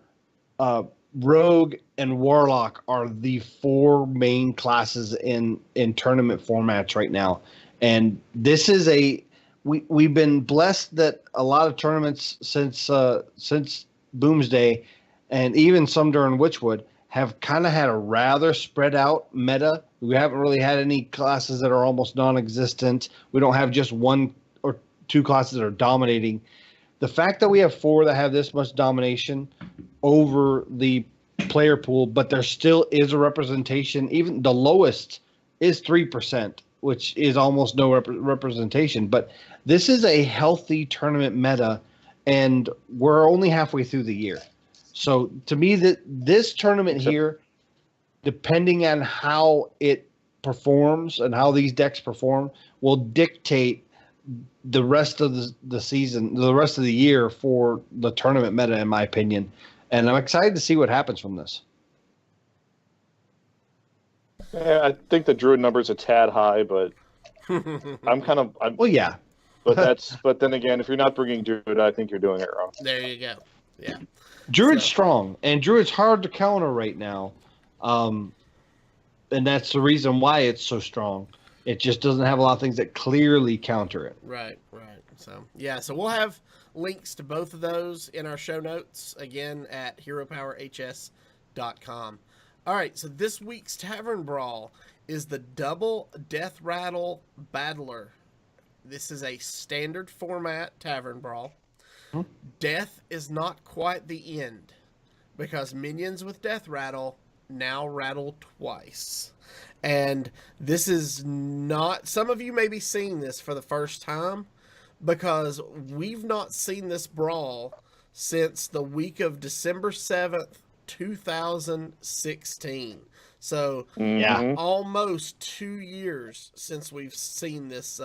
Rogue, and Warlock are the four main classes in tournament formats right now. And this is we've been blessed that a lot of tournaments since Boomsday, and even some during Witchwood, have kind of had a rather spread out meta. We haven't really had any classes that are almost non-existent. We don't have just one or two classes that are dominating. The fact that we have four that have this much domination over the player pool, but there still is a representation. Even the lowest is 3%, which is almost no representation. But this is a healthy tournament meta, and we're only halfway through the year. So to me, this tournament here, depending on how it performs and how these decks perform, will dictate the rest of the season, the rest of the year for the tournament meta, in my opinion. And I'm excited to see what happens from this. Yeah, I think the druid number is a tad high, but Well, yeah. but then again, if you're not bringing druid, I think you're doing it wrong. There you go. Yeah. Druid's So- strong, and Druid's hard to counter right now. And that's the reason why it's so strong. It just doesn't have a lot of things that clearly counter it. Right. So, yeah, so we'll have links to both of those in our show notes, again, at heropowerhs.com. All right, so this week's Tavern Brawl is the Double Death Rattle Battler. This is a standard format Tavern Brawl. Death is not quite the end, because minions with Death Rattle now rattle twice. And this is not... Some of you may be seeing this for the first time, because we've not seen this brawl since the week of December 7th, 2016. So Yeah. almost 2 years since we've seen this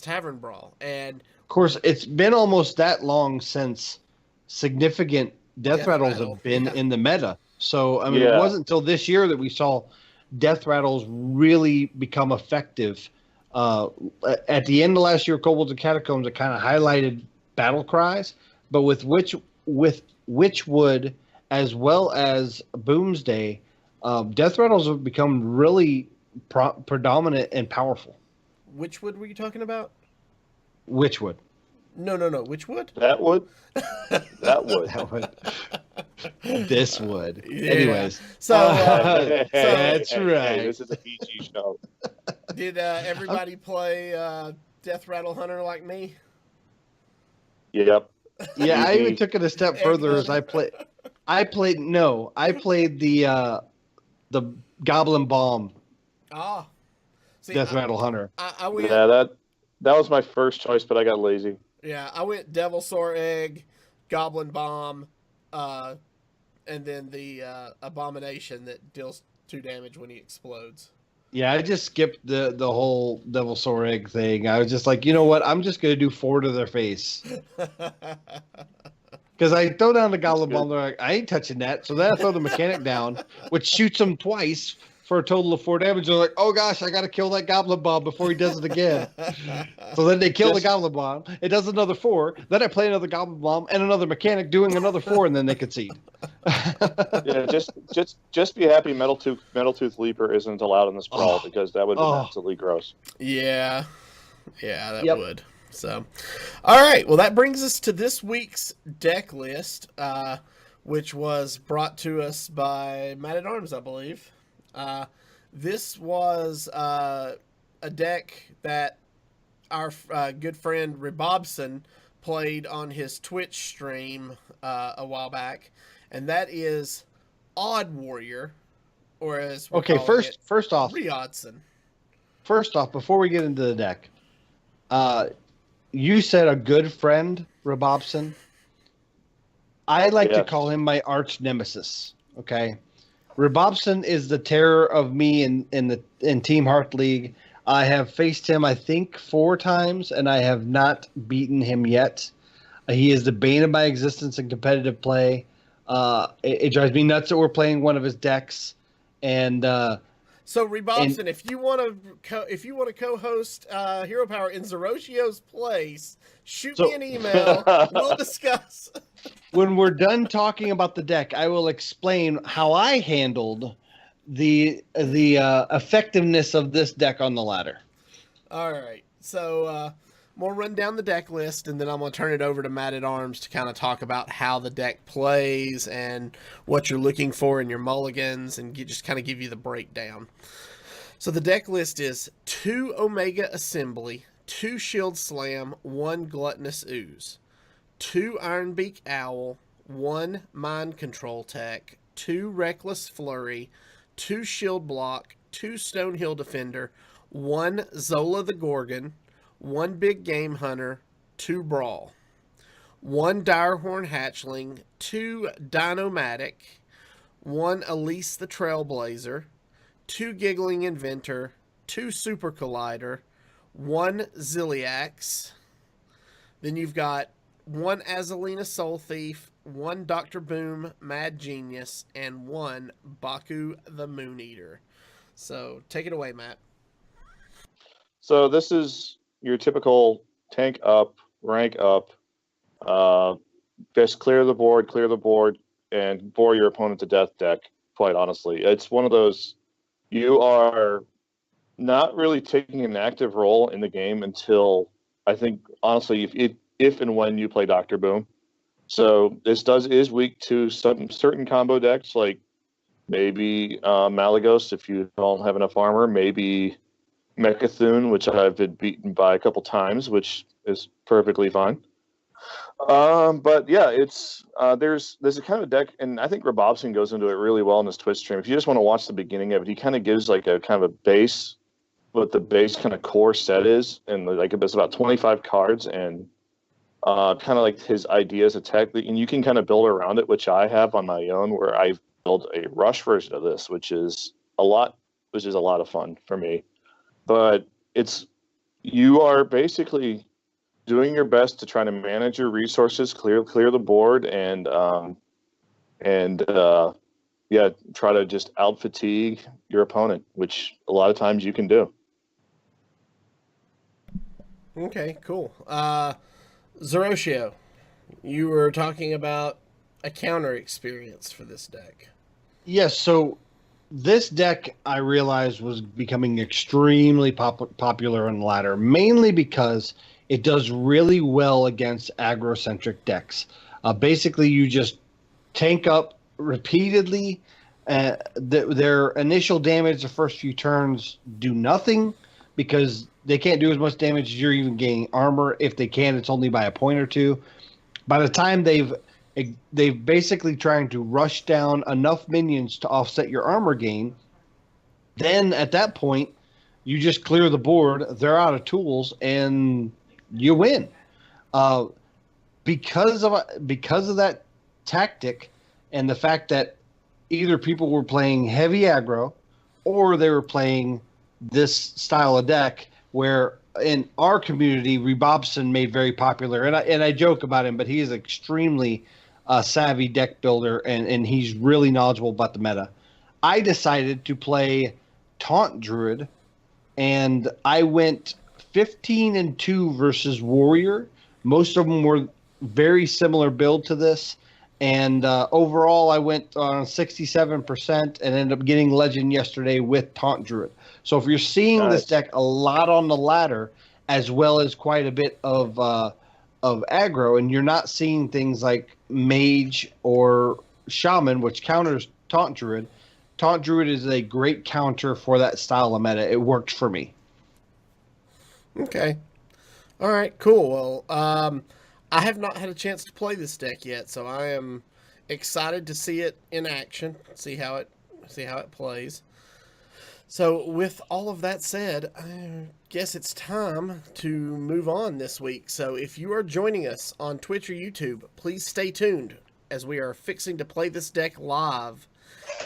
Tavern Brawl. And Of course, it's been almost that long since significant death rattles rattle, have been yeah. in the meta. So, I mean, Yeah. it wasn't until this year that we saw death rattles really become effective. At the end of last year, Kobolds and Catacombs, it kind of highlighted battle cries, but with Witchwood as well as Boomsday, death rattles have become really predominant and powerful. which wood were you talking about? Witchwood. No. Which wood? That would. That would. This would. Yeah. Anyways. So, That's Hey, right. this is a PG show. did everybody play Death Rattle Hunter like me? Yep. Yeah, I even took it a step further as I played the Goblin Bomb Ah. See, Death Rattle Hunter. I went... Yeah, that was my first choice, but I got lazy. Yeah, I went Devil Sore Egg, Goblin Bomb, and then the Abomination that deals 2 damage when he explodes. Yeah, I just skipped the whole Devil Sore Egg thing. I was just like, you know what? I'm just going to do 4 to their face. Because I throw down the Goblin Bomb, they're like, I ain't touching that. So then I throw the mechanic down, which shoots them twice for a total of 4 damage. They're like, oh gosh, I got to kill that Goblin Bomb before he does it again. So then they kill the Goblin Bomb. It does another 4. Then I play another Goblin Bomb and another mechanic doing another 4, and then they concede. Yeah, just be happy Metal Tooth Leaper isn't allowed in this brawl, because that would have been absolutely gross. Yeah, that would. So, all right. Well, that brings us to this week's deck list, which was brought to us by Matt at Arms, I believe. This was a deck that our good friend Rebobson played on his Twitch stream a while back, and that is Odd Warrior, or as we're calling it, first off, Riodson. First off, before we get into the deck, you said a good friend, Rebobson. I like to call him my arch nemesis. Okay, Rebobson is the terror of me in Team Heart League. I have faced him, I think, 4 times, and I have not beaten him yet. He is the bane of my existence in competitive play. It drives me nuts that we're playing one of his decks, and so Rebobson, if you want to co-host Hero Power in Zeroshio's place, shoot me an email. We'll discuss. When we're done talking about the deck, I will explain how I handled the effectiveness of this deck on the ladder. All right, so we'll run down the deck list, and then I'm going to turn it over to Matt at Arms to kind of talk about how the deck plays and what you're looking for in your mulligans, and just kind of give you the breakdown. So the deck list is 2 Omega Assembly, 2 Shield Slam, 1 Gluttonous Ooze, 2 Ironbeak Owl, 1 Mind Control Tech, 2 Reckless Flurry, 2 Shield Block, 2 Stonehill Defender, 1 Zola the Gorgon, 1 Big Game Hunter, 2 Brawl, 1 Direhorn Hatchling, 2 Dinomatic, 1 Elise the Trailblazer, 2 Giggling Inventor, 2 Super Collider, 1 Ziliax. Then you've got 1 Azalina Soul Thief, 1 Dr. Boom Mad Genius, and 1 Baku the Moon Eater. So take it away, Matt. So this is your typical tank up, rank up, just clear the board, and bore your opponent to death deck. Quite honestly, it's one of those you are not really taking an active role in the game until I think honestly, if and when you play Doctor Boom. So this is weak to some certain combo decks, like maybe Malagos if you don't have enough armor, maybe Mechathune, which I've been beaten by a couple times, which is perfectly fine. But yeah, it's there's a kind of deck, and I think Rebobson goes into it really well in his Twitch stream. If you just want to watch the beginning of it, he kind of gives like a kind of a base, what the base kind of core set is, and like it's about 25 cards, and kind of like his ideas of tech, and you can kind of build around it, which I have on my own, where I've built a rush version of this, which is a lot of fun for me. But you are basically doing your best to try to manage your resources, clear the board, and try to just out fatigue your opponent, which a lot of times you can do. Okay, cool. Zeroshio, you were talking about a counter experience for this deck. Yes, so this deck I realized was becoming extremely popular on the ladder, mainly because it does really well against aggro-centric decks. Basically, you just tank up repeatedly. Their initial damage the first few turns do nothing because they can't do as much damage as you're even gaining armor. If they can, it's only by a point or two. By the time they've basically trying to rush down enough minions to offset your armor gain, then at that point, you just clear the board, they're out of tools, and you win. Because of that tactic and the fact that either people were playing heavy aggro or they were playing this style of deck where in our community, Rebobson made very popular, and I joke about him, but he is extremely savvy deck builder, and he's really knowledgeable about the meta. I decided to play Taunt Druid, and I went 15-2 versus Warrior. Most of them were very similar build to this, and overall I went on 67% and ended up getting Legend yesterday with Taunt Druid. So if you're seeing this deck a lot on the ladder, as well as quite a bit of aggro, and you're not seeing things like Mage or Shaman, which counters Taunt Druid. Taunt Druid is a great counter for that style of meta. It worked for me. Okay. All right, cool. Well, I have not had a chance to play this deck yet, so I am excited to see it in action, see how it plays. So with all of that said, I guess it's time to move on this week. So if you are joining us on Twitch or YouTube, please stay tuned as we are fixing to play this deck live.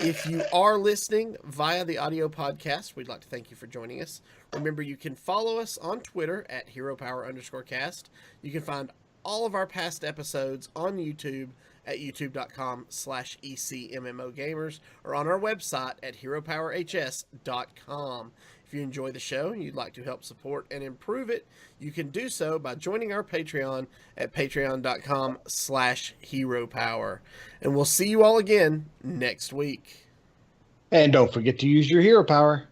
If you are listening via the audio podcast, we'd like to thank you for joining us. Remember, you can follow us on Twitter at HeroPower_cast. You can find all of our past episodes on YouTube at youtube.com/ECMMOgamers or on our website at HeroPowerHS.com. If you enjoy the show and you'd like to help support and improve it, you can do so by joining our Patreon at patreon.com/HeroPower. And we'll see you all again next week. And don't forget to use your hero power.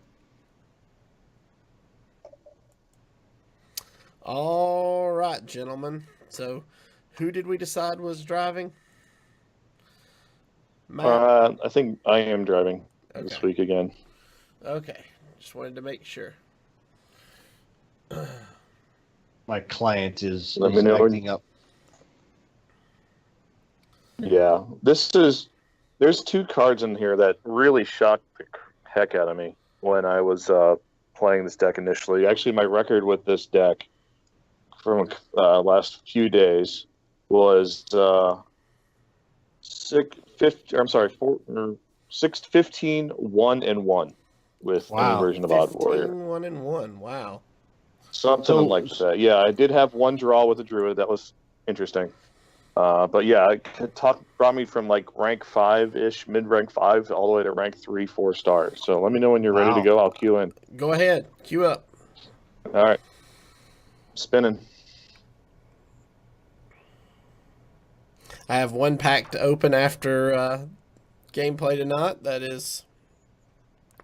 All right, gentlemen. So who did we decide was driving? I think I am driving this week again. Okay. Just wanted to make sure. My client is acting up. Yeah. There's two cards in here that really shocked the heck out of me when I was playing this deck initially. Actually, my record with this deck from last few days was 15, 1-1 with any version of Odd Warrior. 1-1. Wow. Something like that. Yeah, I did have one draw with a Druid. That was interesting. But yeah, brought me from like rank 5-ish, mid-rank 5, all the way to rank 3, 4 stars. So let me know when you're ready to go. I'll queue in. Go ahead. Queue up. All right. Spinning. I have one pack to open after gameplay tonight. That is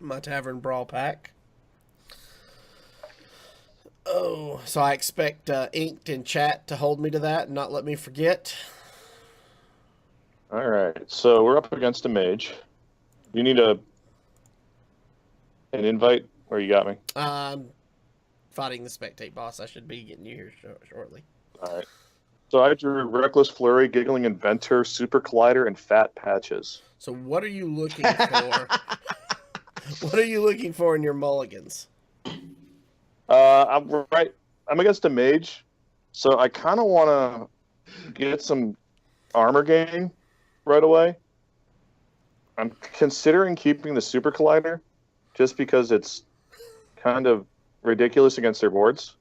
my Tavern Brawl pack. Oh, so I expect Inked in chat to hold me to that and not let me forget. All right. So we're up against a mage. You need an invite, or you got me? Fighting the spectate boss. I should be getting you here shortly. All right. So I drew Reckless Flurry, Giggling Inventor, Super Collider, and Fat Patches. So what are you looking for? What are you looking for in your mulligans? I'm against a mage, so I kind of want to get some armor gain right away. I'm considering keeping the Super Collider, just because it's kind of ridiculous against their boards.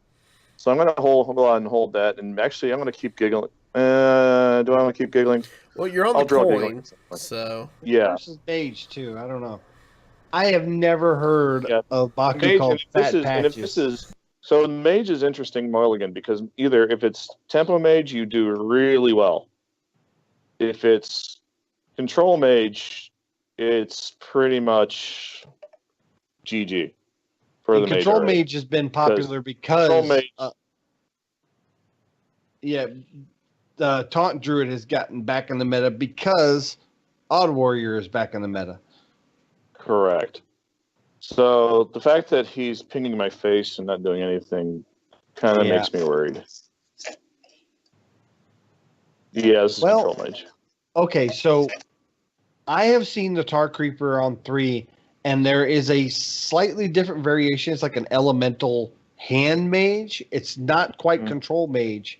So I'm going to hold that, and actually I'm going to keep giggling. Do I want to keep giggling? Well, you're on the coin, so yeah. Versus mage too. I don't know. I have never heard of Baku mage, called Fat Patches. So mage is interesting mulligan, because either if it's tempo mage, you do really well. If it's control mage, it's pretty much GG. And control mage has been popular because the taunt druid has gotten back in the meta because Odd Warrior is back in the meta. Correct. So the fact that he's pinging my face and not doing anything kind of makes me worried. Yeah, this is control mage. Okay, so I have seen the Tar Creeper on 3, and there is a slightly different variation. It's like an elemental hand mage. It's not quite control mage.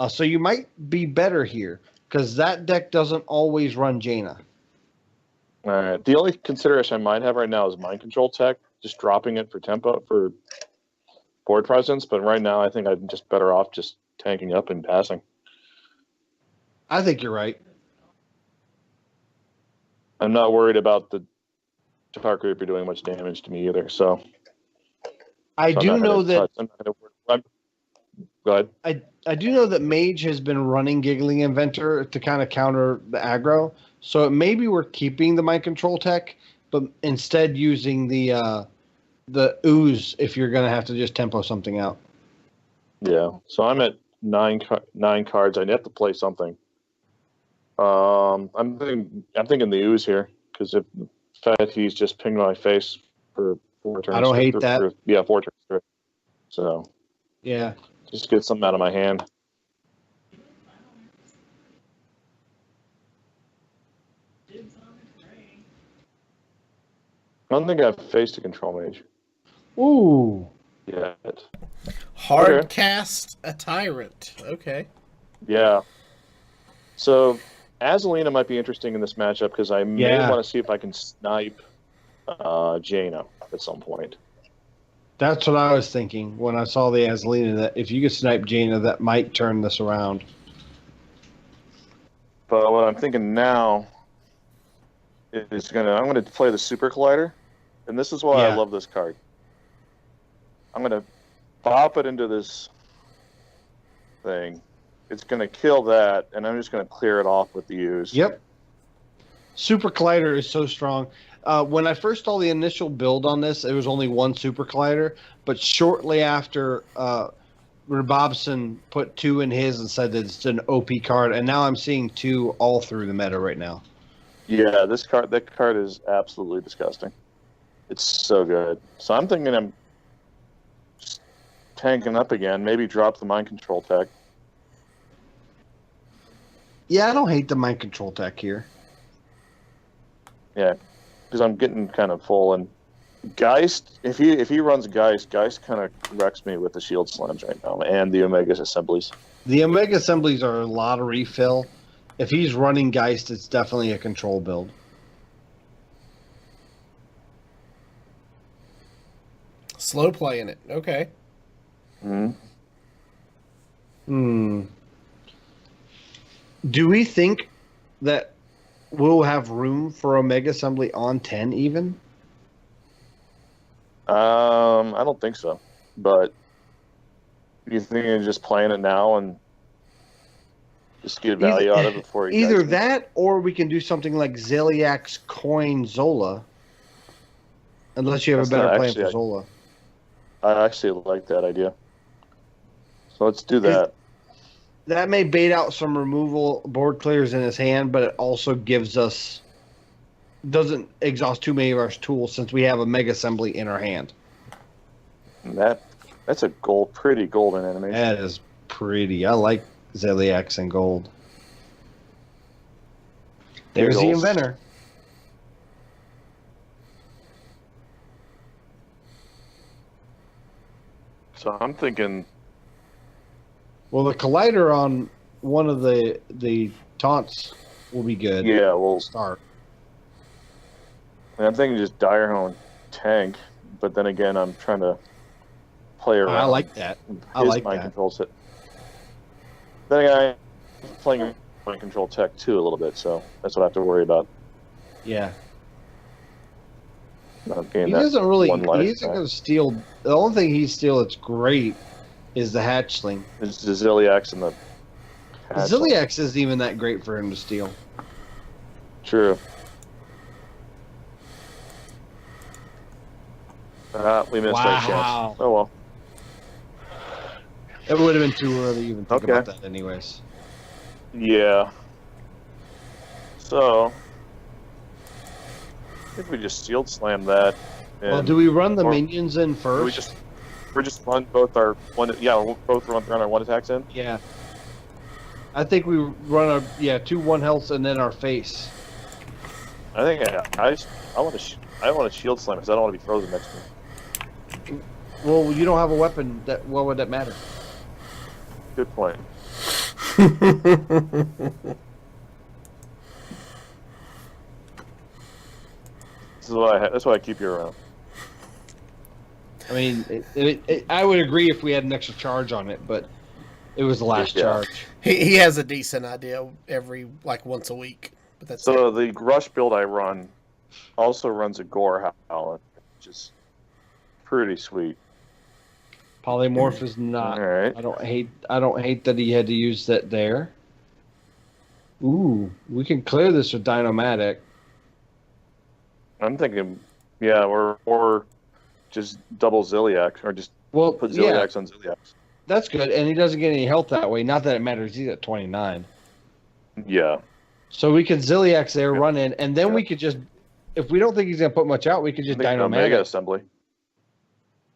So you might be better here, because that deck doesn't always run Jaina. All right. The only consideration I might have right now is mind control tech, just dropping it for tempo for board presence. But right now, I think I'm just better off just tanking up and passing. I think you're right. I'm not worried about the Tar Creeper doing much damage to me either. So I do know that. Go ahead. I do know that Mage has been running Giggling Inventor to kind of counter the aggro. So it may be worth keeping the mind control tech, but instead using the ooze if you're going to have to just tempo something out. Yeah. So I'm at nine cards. I have to play something. I'm thinking the ooze here, because if in fact he's just pinged my face for 4 turns. I don't hate that. 4 turns. So yeah, just get something out of my hand. I don't think I've faced a control mage. Ooh. Yet. Hard cast a tyrant. Okay. Yeah. So Azalina might be interesting in this matchup, because I may want to see if I can snipe Jaina at some point. That's what I was thinking when I saw the Azalina, that if you could snipe Jaina, that might turn this around. But what I'm thinking now is I'm gonna play the Super Collider, and this is why I love this card. I'm gonna pop it into this thing. It's gonna kill that, and I'm just gonna clear it off with the use. Yep. Super Collider is so strong. When I first saw the initial build on this, it was only one Super Collider, but shortly after, Rebobson put 2 in his and said that it's an OP card, and now I'm seeing 2 all through the meta right now. Yeah, that card is absolutely disgusting. It's so good. So I'm thinking I'm just tanking up again. Maybe drop the mind control tech. Yeah, I don't hate the mind control tech here. Yeah, because I'm getting kind of full, and Geist, if he runs Geist kind of wrecks me with the shield slams right now, and the Omega Assemblies. The Omega Assemblies are a lot of refill. If he's running Geist, it's definitely a control build. Slow playing it. Okay. Do we think that we'll have room for a Mega Assembly on 10 even? I don't think so. But you think of just playing it now and just get value out of it before you Either that, or we can do something like Zeliak's Coin Zola. Unless you have a better plan for Zola. I actually like that idea. So let's do that. That may bait out some removal board clears in his hand, but it also doesn't exhaust too many of our tools since we have a Mega Assembly in our hand. That's a pretty golden animation. That is pretty. I like Zeliak's in gold. There's the inventor. So I'm thinking. Well, the collider on one of the taunts will be good. Yeah, we'll start. I'm thinking just Direhone tank, but then again, I'm trying to play around. I like that. I like mind that. Controls it. Then again, I'm playing mind control tech too a little bit, so that's what I have to worry about. Yeah. He doesn't really. He isn't going to steal. The only thing he steals that's great is the hatchling. It's the Ziliax and the Ziliax isn't even that great for him to steal. True. We missed our chance. Oh well. It would have been too early to even think about that anyways. Yeah. So I think we just shield slam that. Well, do we run the minions in first? We just run both our one. Yeah, we'll both run our one attacks in. Yeah. I think we run our 2 1 healths and then our face. I think I want to shield slam because I don't want to be frozen next to me. Well, you don't have a weapon. What would that matter? Good point. That's why I keep you around. I mean, I would agree if we had an extra charge on it, but it was the last charge. He has a decent idea every once a week, but that's so the rush build I run also runs a gore howling, which is pretty sweet. Polymorph is not. All right. I don't hate that he had to use that there. Ooh, we can clear this with Dynomatic. I'm thinking, or just double Ziliax, or just put Ziliax on Ziliax. That's good, and he doesn't get any health that way. Not that it matters. He's at 29. Yeah. So we could Ziliax there, run in, and then we could just, if we don't think he's gonna put much out, we could just Dynomatic. Mega Assembly.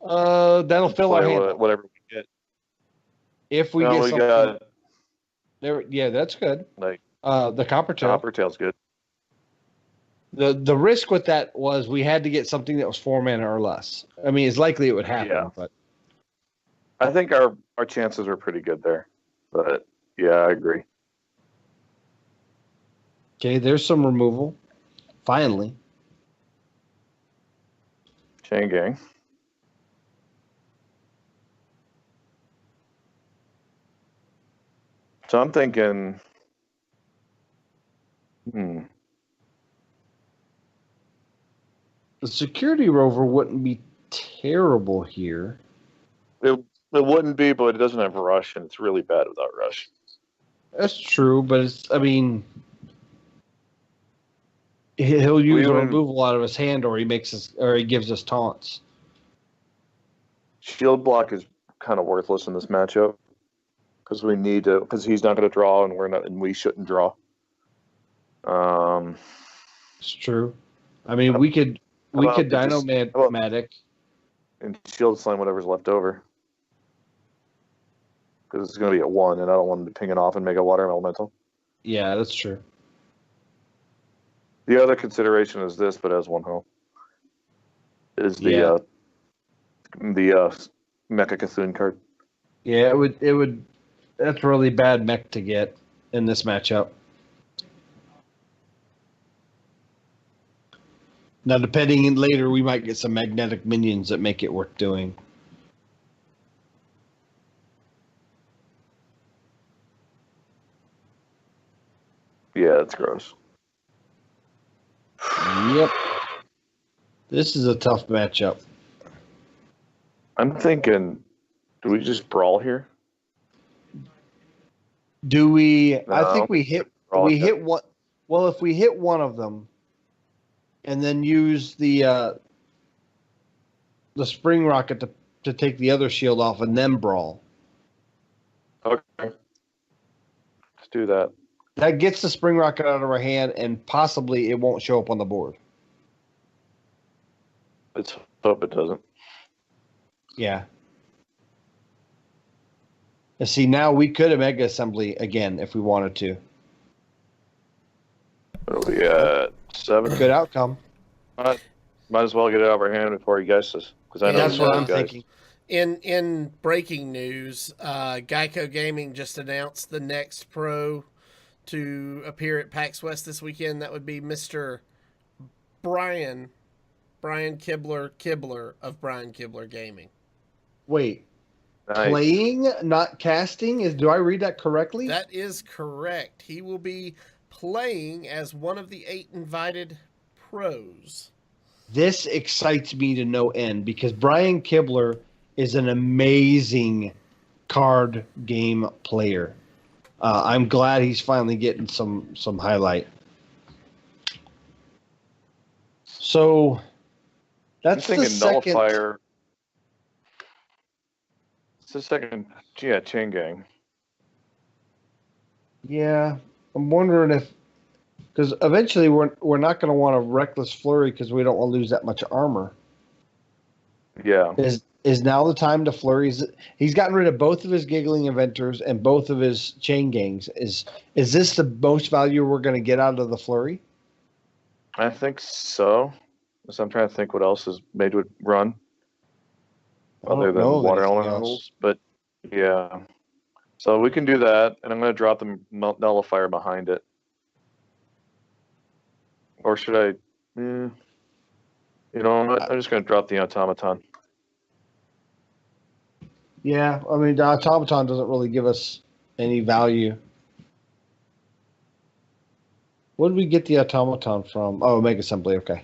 That'll fill our hand. Whatever we get. If we get something. There, that's good. The Coppertail. Coppertail's good. The risk with that was we had to get something that was 4 mana or less. I mean, it's likely it would happen, but I think our chances are pretty good there. But yeah, I agree. Okay, there's some removal. Finally. Chain gang. So I'm thinking, The security rover wouldn't be terrible here. It wouldn't be, but it doesn't have rush, and it's really bad without rush. That's true, but he'll use a removal out of his hand, or he gives us taunts. Shield block is kind of worthless in this matchup because he's not going to draw, and we shouldn't draw. It's true. I mean, we could Dynomatic and shield slam whatever's left over because it's going to be at 1, and I don't want him to ping it off and make a water elemental. Yeah, that's true. The other consideration is this, but as 1 health, is the Mecha Cthulhu card. Yeah, it would. That's really bad mech to get in this matchup. Now, depending later, we might get some magnetic minions that make it worth doing. Yeah, that's gross. Yep. This is a tough matchup. I'm thinking, do we just brawl here? Do we? No, I think we hit. We yet. hit what? Well, if we hit one of them, and then use the spring rocket to take the other shield off, and then brawl. Okay. Let's do that. That gets the spring rocket out of our hand, and possibly it won't show up on the board. Let's hope it doesn't. Yeah. And see, now we could have Mega Assembly again if we wanted to. What are we at? 7? Good outcome. Might as well get it out of our hand before he guesses. Because I know That's what I'm guys. thinking. In breaking news, Geico Gaming just announced the next pro to appear at PAX West this weekend. That would be Mr. Brian Kibler of Brian Kibler Gaming. Wait, Nice. playing, not casting? Do I read that correctly? That is correct. He will be playing as one of the 8 invited pros. This excites me to no end because Brian Kibler is an amazing card game player. I'm glad he's finally getting some highlight. So that's I'm the thinking second. nullifier. It's the second, chain gang. Yeah, I'm wondering if because eventually we're not going to want a reckless flurry because we don't want to lose that much armor. Yeah. Is now the time to flurry? He's gotten rid of both of his giggling inventors and both of his chain gangs. Is this the most value we're going to get out of the flurry? I think so. So I'm trying to think what else is made with run. Other than water elementals. But yeah. So we can do that, and I'm going to drop the nullifier behind it. Or should I? You know what? I'm just going to drop the automaton. Yeah, I mean, the automaton doesn't really give us any value. Where did we get the automaton from? Oh, Mega Assembly, okay.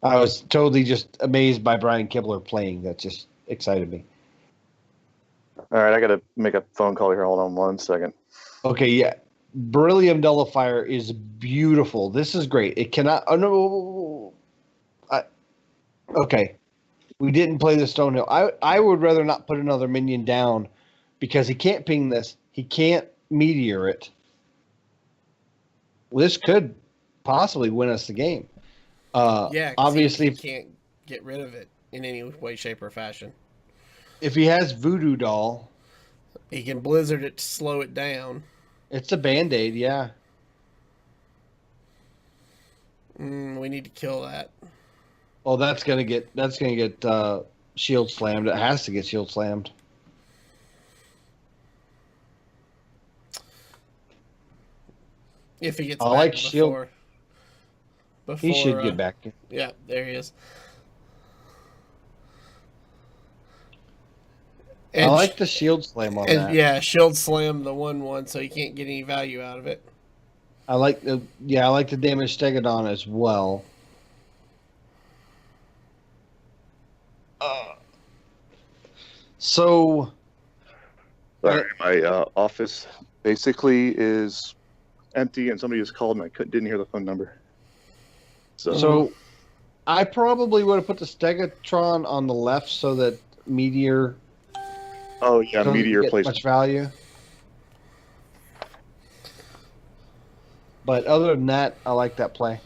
I was totally just amazed by Brian Kibler playing. That just excited me. All right, I got to make a phone call here. Hold on 1 second. Okay, yeah. Beryllium Nullifier is beautiful. This is great. It cannot... Oh, no. Okay. We didn't play the Stonehill. I would rather not put another minion down because he can't ping this. He can't meteor it. This could possibly win us the game. Obviously, he can't get rid of it in any way, shape, or fashion. If he has Voodoo Doll, he can Blizzard it to slow it down. It's a Band-Aid, yeah. We need to kill that. Well, that's gonna get shield slammed. It has to get shield slammed. If he gets I back like before, shield. Before, He should get back. Yeah, there he is. And I like the shield slam on that. Yeah, shield slam the 1/1, so he can't get any value out of it. I like the damage Stegodon as well. So, sorry, my office basically is empty, and somebody just called, and I didn't hear the phone number. So I probably would have put the Stegatron on the left so that Meteor. Oh yeah, Meteor plays much value. But other than that, I like that play.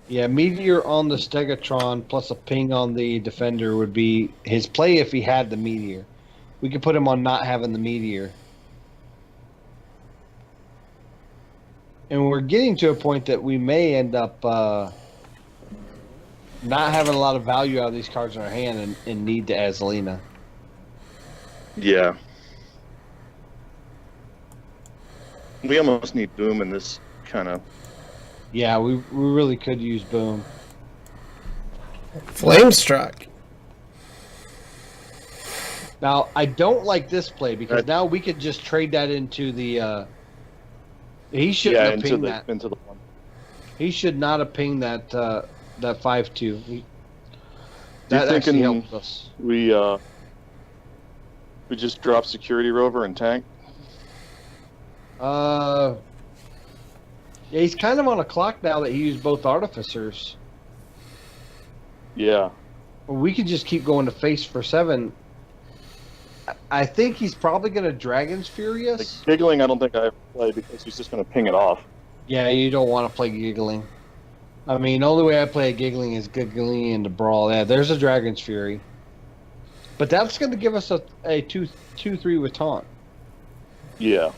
Yeah, Meteor on the Stegatron plus a ping on the Defender would be his play if he had the Meteor. We could put him on not having the Meteor. And we're getting to a point that we may end up not having a lot of value out of these cards in our hand and need to Azalina. Yeah. We almost need Boom in this kind of... Yeah, we really could use Boom. Flamestruck. Now, I don't like this play because Right. now we could just trade that into the. He shouldn't have pinged that. into the one. He should not have pinged that 5-2. That That actually thinking helped us. we just drop security rover and tank? Yeah, he's kind of on a clock now that he used both artificers. Yeah. We could just keep going to face for 7. I think he's probably going to Dragon's Furious. Like, giggling, I don't think I play because he's just going to ping it off. Yeah, you don't want to play Giggling. I mean, the only way I play Giggling is Giggling into Brawl. Yeah, there's a Dragon's Fury. But that's going to give us a 2-3 with taunt. Yeah.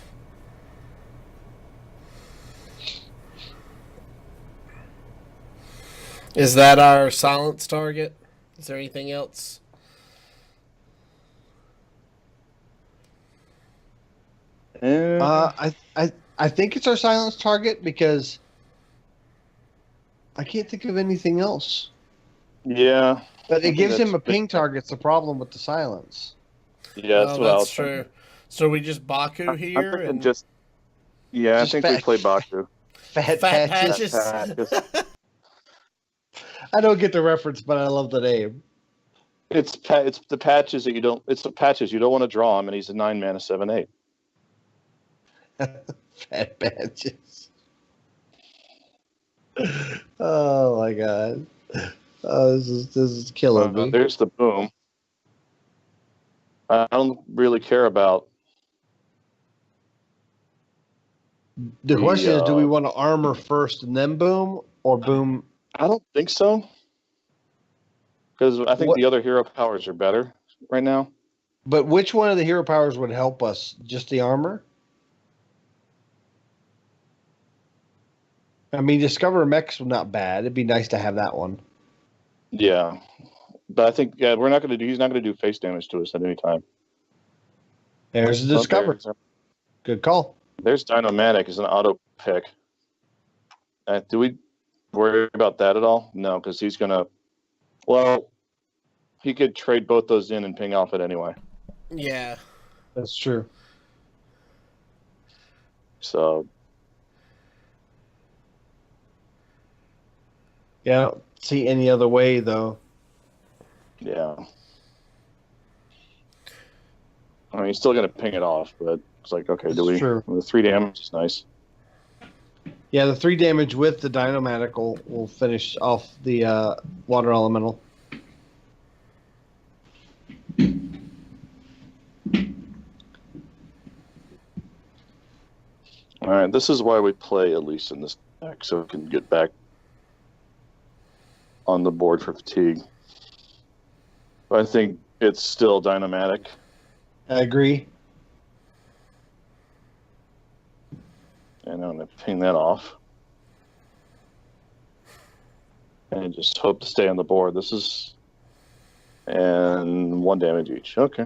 Is that our silence target? Is there anything else? I think it's our silence target because I can't think of anything else. Yeah. But it gives him a that's- ping target's the problem with the silence. Yeah, that's what I was true. thinking. So we just Baku I'm here thinking and just yeah, Just I think we fat- play Baku. Fat Fat patches. Patches. I don't get the reference, but I love the name. It's the patches that you don't. It's the patches you don't want to draw him, and he's a 9-mana 7/8. Fat patches. Oh my god. Oh, this is killing me. There's the boom. I don't really care about. The question is, do we want to armor first and then boom, or boom? I don't think so. Because I think What- the other hero powers are better right now. But which one of the hero powers would help us? Just the armor? I mean, Discover Mech's not bad. It'd be nice to have that one. Yeah, but I think we're not going to do. He's not going to do face damage to us at any time. There's the Discover. Good call. There's Dynomatic as an auto pick. Do we worry about that at all? No, because he's going to. Well, he could trade both those in and ping off it anyway. yeah. That's true. So Yeah, I don't see any other way, though. yeah. I mean, he's still going to ping it off, but it's like, okay, do That's we? true. The 3 damage is nice. Yeah, the 3 damage with the Dynomatic will finish off the Water Elemental. All right, this is why we play at least in this deck, so we can get back on the board for fatigue. But I think it's still Dynomatic. I agree. And I'm going to ping that off. And just hope to stay on the board. This is... And 1 damage each. Okay.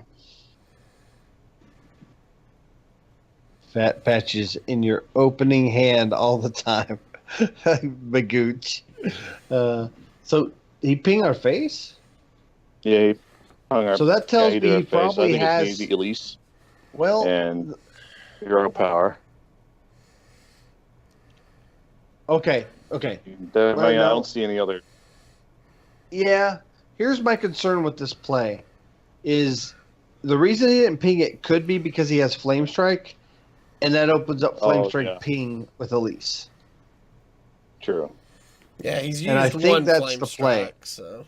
Fat patches in your opening hand all the time. Bagooch. So he ping our face? Yeah, he hung our... So that tells he me did our he face. I probably think has... it's the Elise Well, and Hero Power. okay. I Well, no. don't see any other... Yeah. Here's my concern with this play. Is the reason he didn't ping it could be because he has Flame Strike, and that opens up Flame Strike yeah. ping with Elise. True. Yeah, he's used And I think one that's flame the play. strike, so.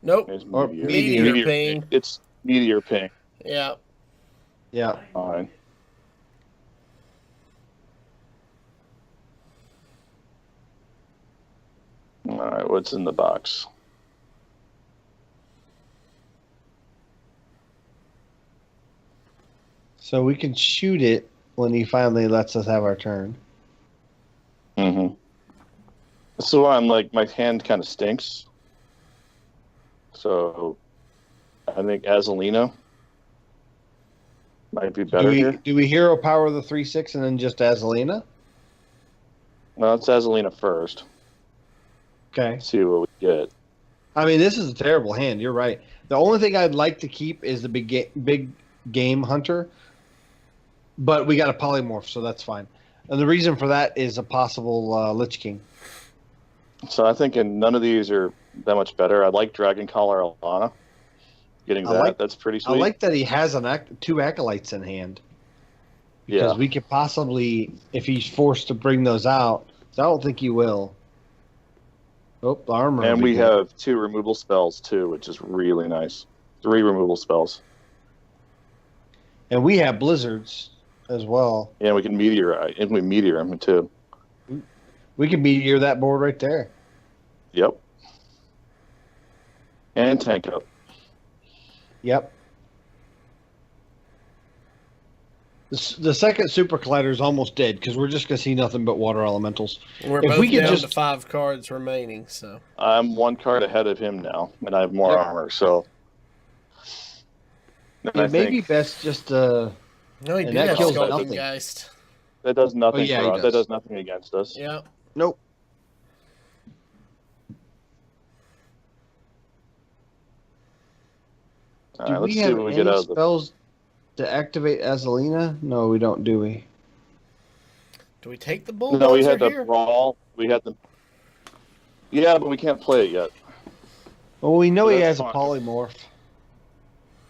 Nope. It's Or Meteor ping. It's Meteor ping. Yeah. Yeah. Fine. All right, what's in the box? So we can shoot it when he finally lets us have our turn. Mm-hmm. So I'm like, my hand kind of stinks. So I think Azalina might be better here. Do we hero power the 3/6 and then just Azalina? Well, it's Azalina first. Okay. See what we get. I mean, this is a terrible hand. You're right. The only thing I'd like to keep is the big game hunter, but we got a polymorph, so that's fine. And the reason for that is a possible Lich King. So I think none of these are that much better. I like Dragon Collar Alana. Getting that, that's pretty sweet. I like that he has two acolytes in hand. Because we could possibly, if he's forced to bring those out, I don't think he will. Oh, the armor. And we have 2 removal spells too, which is really nice. 3 removal spells. And we have blizzards as well. Yeah, we can meteor him too. We can meteor that board right there. Yep. And tank up. Yep. The second super collider is almost dead because we're just going to see nothing but water elementals. We're both down to 5 cards remaining, so I'm 1 card ahead of him now, and I have more armor. So it may be best just no, he did have kills Skulking Geist. That does nothing for us. That does nothing against us. Yeah. Nope. All Do right, let's we see have what we any get out of spells to activate Azalina? No, we don't, do we? Do we take the bulldozer No, we had the here? brawl. We had the. Yeah, but we can't play it yet. Well, we know So he that's has a fine. polymorph.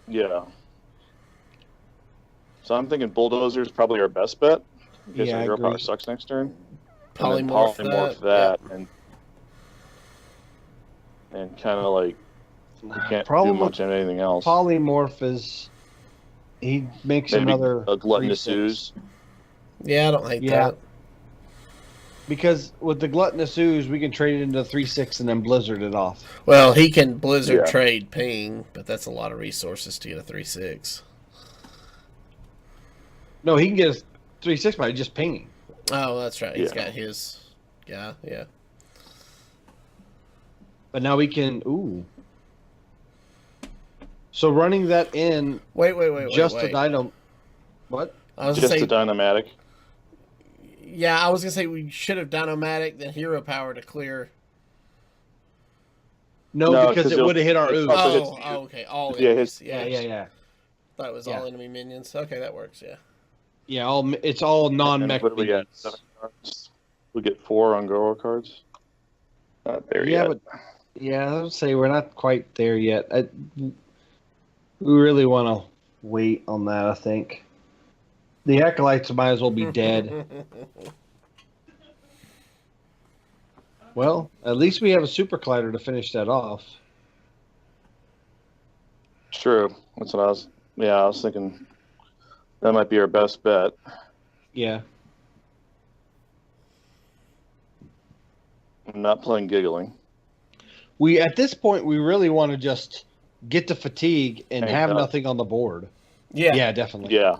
Yeah. So I'm thinking Bulldozer is probably our best bet. Because Yeah, I our hero power agree. sucks next turn. Polymorph And then polymorph that. that and kind of like we can't Problem do much of anything else. Polymorph is he makes Maybe another a gluttonous 3/6. ooze. Yeah, I don't hate Yeah. that. Because with the gluttonous ooze, we can trade it into 3/6 and then blizzard it off. Well, he can Blizzard Yeah. trade ping, but that's a lot of resources to get a 3/6. No, he can get a 3/6 by just pinging. Oh, that's right. He's Yeah. got his. Yeah. But now we can. Ooh. So running that in Wait. just a dynamo. What? I was Just gonna a say. dynamatic. Yeah, I was gonna say we should have Dynomatic then Hero Power to clear. No, No, because 'cause it it'll- would have hit our ooze. Also hits Oh, you. okay. All Yeah, enemies. Yeah. Thought it was Yeah. all enemy minions. Okay, that works. Yeah. Yeah, it's all And non-mech what do we get? minions. 7 cards. We get 4 on Goro cards. Not there Yeah, yet. but I would say we're not quite there yet. We really want to wait on that, I think. The acolytes might as well be dead. Well, at least we have a super collider to finish that off. True. That's what I was. Yeah, I was thinking that might be our best bet. Yeah. I'm not playing giggling. We at this point we really want to just get to fatigue and Hang have up. nothing on the board. Yeah. Yeah, definitely. Yeah.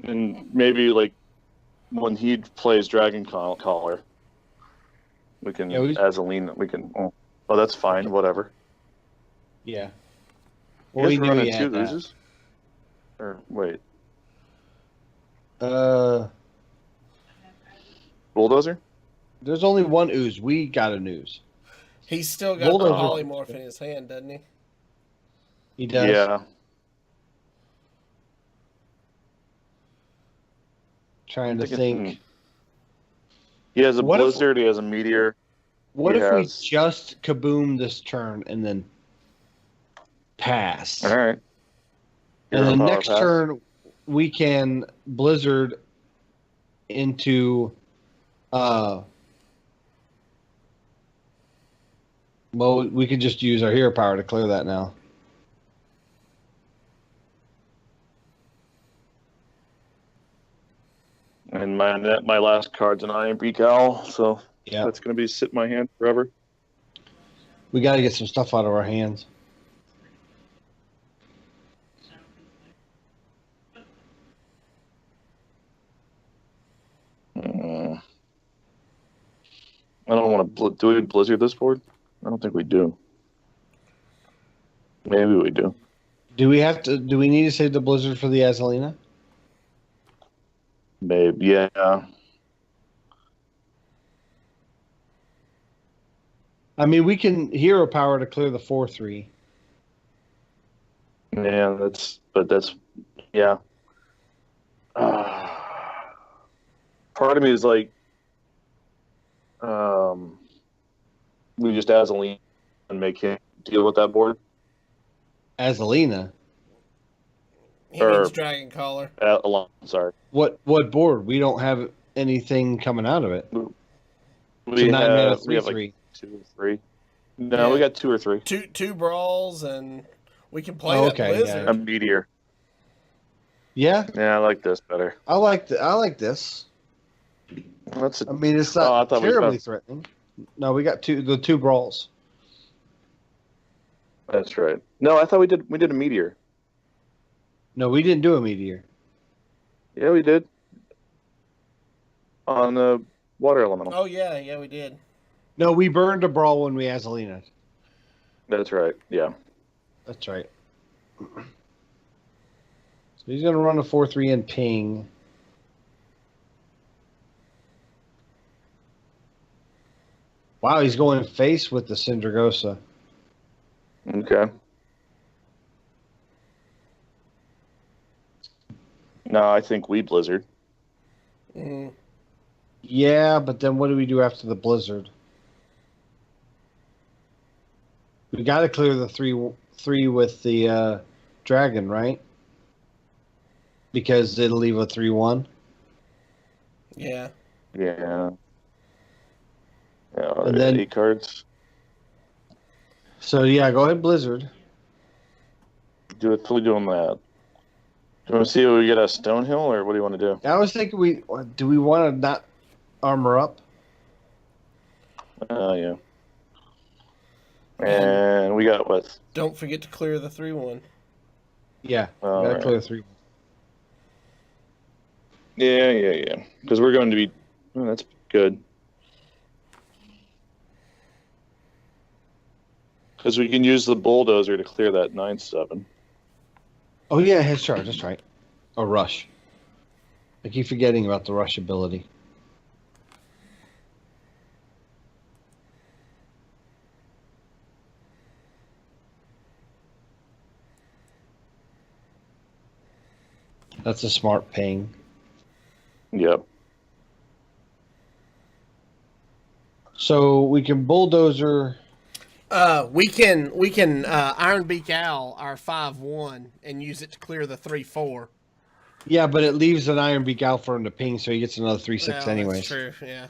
And maybe like when he plays Dragon Caller, we can Azalina. We can. Oh, that's fine. Whatever. Yeah. Well, we knew running he 2 had that. loses. Or wait, Bulldozer. There's only one ooze. We got an ooze. He's still got the Bulldozer. polymorph in his hand, doesn't he? He does. Yeah. Trying to I think think. He has a What if- blizzard. He has a meteor. What He if we has- just kaboom this turn and then pass? All right. And Hero the power next pass. turn we can blizzard into well, we can just use our hero power to clear that now. And my last card's an Iron Beak Owl, so Yeah. that's going to be sit in my hand forever. We got to get some stuff out of our hands. I don't want to. Do we blizzard this board? I don't think we do. Maybe we do. Do we have to? Do we need to save the blizzard for the Azalina? Maybe. Yeah. I mean, we can hero power to clear the 4-3. Yeah, that's yeah. Part of me is like, we just Azaleen and make him deal with that board. Azalina. He Or- means Dragon Caller. Alon, sorry. What board? We don't have anything coming out of it. It's a We 9 mana have 3/3. like 2 or 3. No, we Yeah. got 2 or 3. Two brawls, and we can play Oh, that okay, Blizzard. A meteor. Yeah, Yeah, I like this better. I like this. That's I mean, it's I not thought we terribly got- threatening. No, we got the two brawls. That's right. No, I thought we did a meteor. No, we didn't do a meteor. Yeah, we did. On the water elemental. Oh yeah, we did. No, we burned a brawl when we Azalina. That's right. Yeah. That's right. So he's gonna run a 4-3 and ping. Wow, he's going face with the Syndragosa. Okay. No, I think we Blizzard. Mm. Yeah, but then what do we do after the Blizzard? We got to clear the 3 with the dragon, right? Because it'll leave a 3/1. Yeah. Yeah. Yeah, And then- 8 cards. So yeah, go ahead, Blizzard. Do it. Fully doing that. Do you want to see if we get a Stonehill, or what do you want to do? I was thinking, we want to not armor up? Yeah. And we got what? Don't forget to clear the 3/1. Yeah, All gotta right. clear 3. Yeah. Because we're going to be. Oh, that's good. Because we can use the bulldozer to clear that 9/7. Oh yeah, head charge. That's right. Or rush. I keep forgetting about the rush ability. That's a smart ping. Yep. So we can bulldozer. We can Iron Beak Owl our 5/1 and use it to clear the 3/4. Yeah, but it leaves an Iron Beak out for him to ping, so he gets another 3/6 Well, anyways. That's true. Yeah.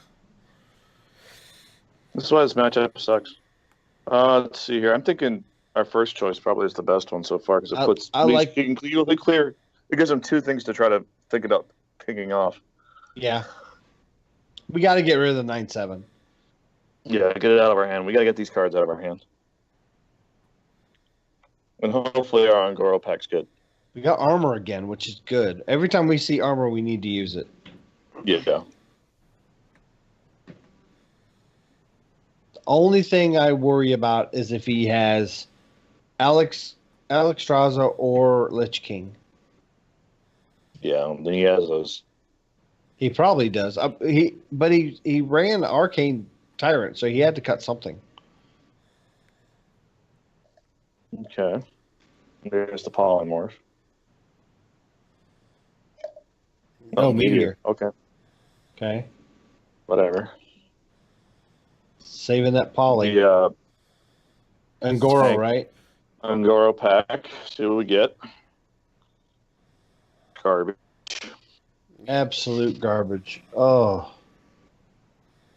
That's why this matchup sucks. Let's see here. I'm thinking our first choice probably is the best one so far because it puts. I like- you can clearly clear. It gives them 2 things to try to think about picking off. Yeah. We got to get rid of the 9/7. Yeah, get it out of our hand. We got to get these cards out of our hand. And hopefully our Angoro pack's good. We got armor again, which is good. Every time we see armor, we need to use it. Yeah. The only thing I worry about is if he has Alexstrasza or Lich King. Yeah, then he has those. He probably does. But he ran Arcane Tyrant, so he had to cut something. Okay. There's the polymorph. Oh, meteor. Okay, Okay. whatever. Saving that poly. The Angoro, tank. right? Angoro pack. See what we get. Garbage. Absolute garbage. Oh.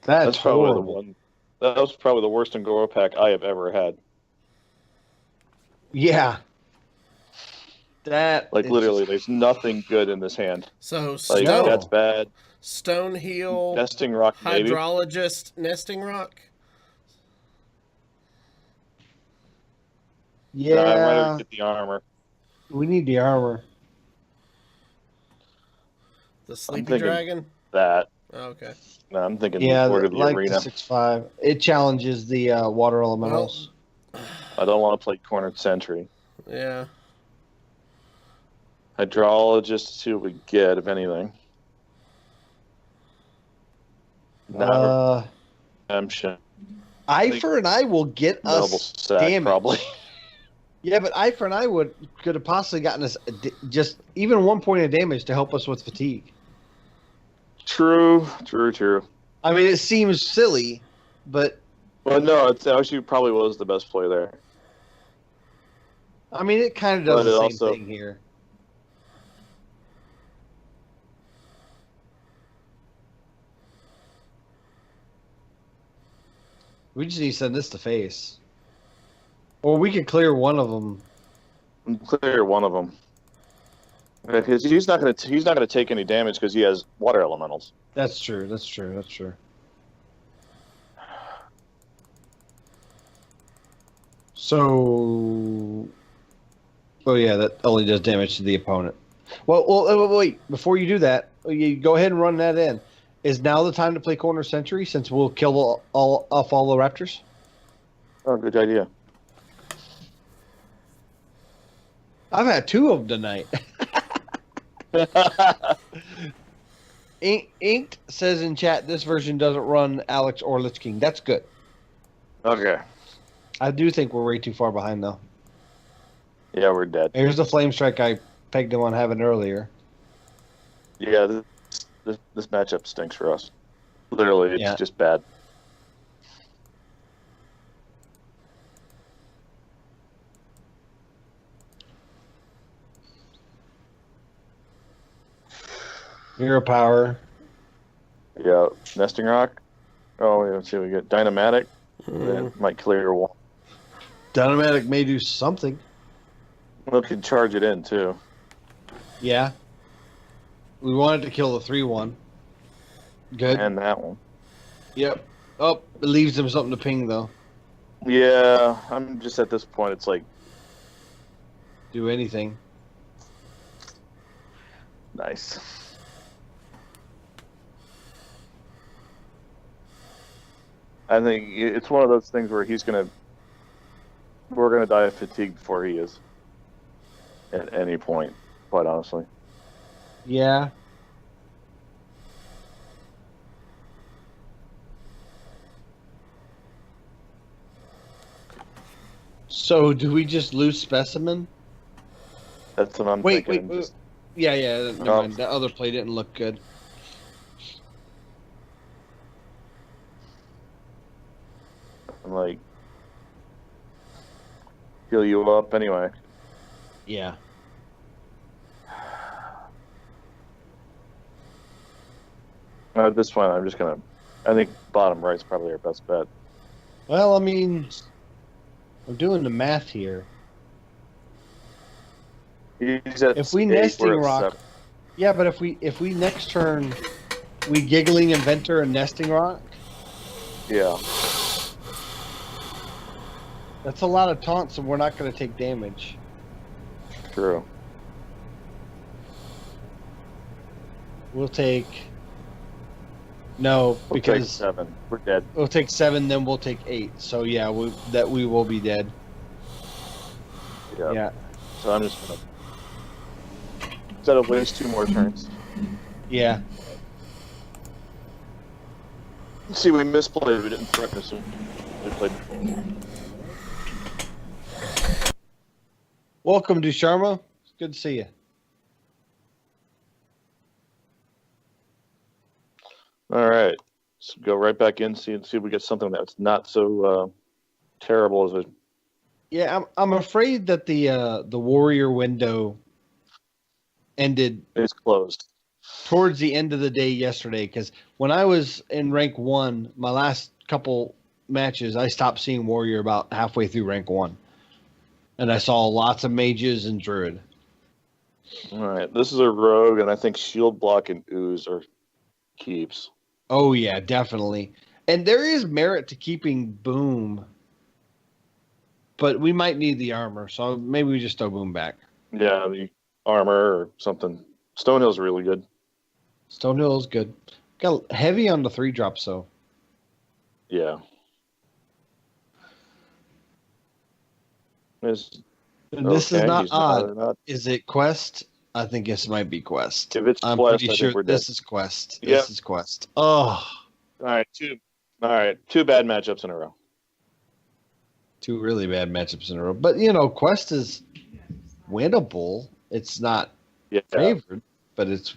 That's probably horrible. the one. That was probably the worst Angoro pack I have ever had. Yeah. That Like is literally, just- there's nothing good in this hand. So Like No. that's bad. Stone Heel, Nesting rock maybe. Hydrologist, Nesting Rock. Nah, I'd Yeah. rather get the armor. We need the armor. The Sleepy thinking- Dragon. That. Oh, okay. No, I'm thinking Yeah, Lord of the like Arena. the 6/5. It challenges the water elementals. I don't want to play cornered sentry. Yeah. Hydrologist to see what we get, if anything. Nah, redemption. Ifer and I will get Double us sack, damage. probably. Yeah, but Ifer and I could have possibly gotten us just even 1 point of damage to help us with fatigue. True. I mean, it seems silly, but Well, no, it's actually probably was the best play there. I mean, it kind of does But the same also- thing here. We just need to send this to face. Or we could clear one of them. Clear one of them. Because he's not gonna take any damage because he has water elementals. That's true. So, oh yeah, that only does damage to the opponent. Well, wait. Before you do that, you go ahead and run that in. Is now the time to play Corner Sentry since we'll kill all the Raptors? Oh, good idea. I've had 2 of them tonight. Inked says in chat this version doesn't run Alex or Lich King. That's good. Okay. I do think we're way too far behind though. Yeah, we're dead. Here's the Flame Strike I pegged him on having earlier. Yeah, this matchup stinks for us. Literally, it's just bad. Hero Power. Yeah, Nesting Rock. Oh, let's see what we get. Dynamatic. That might clear one. Dynamatic may do something. We can charge it in, too. Yeah. We wanted to kill the 3-1. Good. And that one. Yep. Oh, it leaves him something to ping, though. Yeah, I'm just at this point, it's like... Do anything. Nice. I think it's one of those things where we're gonna die of fatigue before he is. At any point, quite honestly. Yeah. So, do we just lose Specimen? That's what I'm Wait. thinking. Just- Yeah. Never mind. That other play didn't look good. I'm like, heal you up anyway. Yeah. At this point, I'm just gonna. I think bottom right's probably our best bet. Well, I mean, I'm doing the math here. He's at If we 8, nesting we're at rock, 7. yeah, but if we next turn we giggling inventor and nesting rock, Yeah. that's a lot of taunts, and we're not going to take damage. True. We'll take no We'll because take 7. We're dead. we'll take 7, then we'll take 8. So yeah, we will be dead. Yeah. Yeah, So I'm just gonna. Instead of waste 2 more turns. yeah. See, we misplayed. We didn't threaten this. We played. Welcome to Sharma. It's good to see you. All right. So go right back in, see if we get something that's not so terrible as a. Yeah, I'm afraid that the warrior window ended It's closed. towards the end of the day yesterday, because when I was in rank 1, my last couple matches, I stopped seeing warrior about halfway through rank 1, and I saw lots of mages and druid. All right. This is a rogue, and I think shield block and ooze are keeps. Oh yeah, definitely. And there is merit to keeping boom, but we might need the armor, so maybe we just throw boom back. Yeah, the armor or something. Stonehill's really good. Stonehill is good. Got heavy on the 3-drops though. Yeah. This This is okay, not he's odd. not- Is it quest? I think this might be quest. If it's I'm quest, pretty I sure think we're this dead. is quest. Yep. This is quest. Oh, All right, two bad matchups in a row. 2 really bad matchups in a row. But, Quest is winnable. It's not favored, but it's,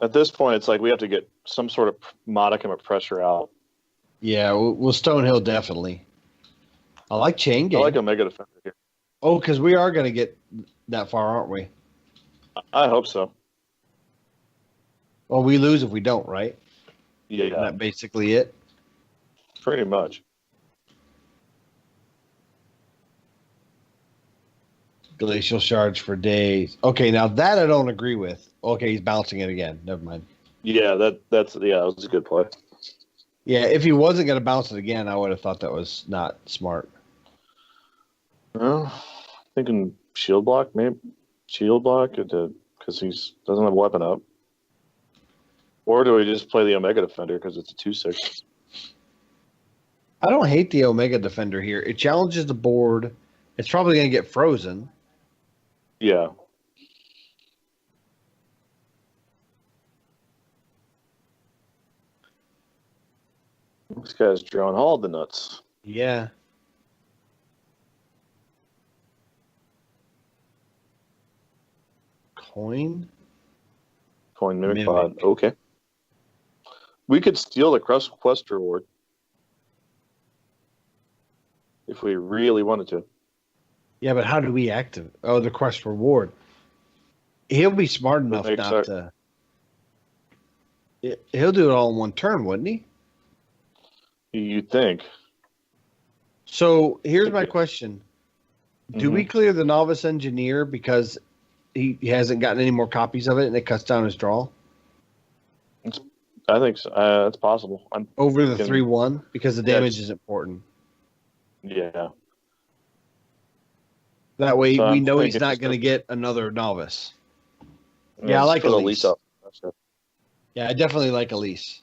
at this point, it's like we have to get some sort of modicum of pressure out. Yeah, well, Stonehill definitely. I like Chain Gang. I like Omega Defender here. Oh, because we are going to get that far, aren't we? I hope so. Well, we lose if we don't, right? Yeah. Isn't that basically it? Pretty much. Glacial Shards for days. Okay, now that I don't agree with. Okay, he's bouncing it again. Never mind. Yeah, that was a good play. Yeah, if he wasn't going to bounce it again, I would have thought that was not smart. Well, thinking shield block, maybe shield block, because he doesn't have a weapon up. Or do we just play the Omega Defender because it's a 2/6? I don't hate the Omega Defender here. It challenges the board. It's probably going to get frozen. Yeah. This guy's drawing all the nuts. Yeah. Coin Mimic Pod. Okay. We could steal the quest reward if we really wanted to. Yeah, but how do we activate? Oh, the quest reward. He'll be smart enough not to. He'll do it all in one turn, wouldn't he? You'd think. So here's my question: do we clear the Novice Engineer because he hasn't gotten any more copies of it, and it cuts down his draw? I think so. That's possible. Over the 3/1 because the damage is important. Yeah. That way we know he's not going to get another Novice. Yeah, I like Elise. Yeah, I definitely like Elise.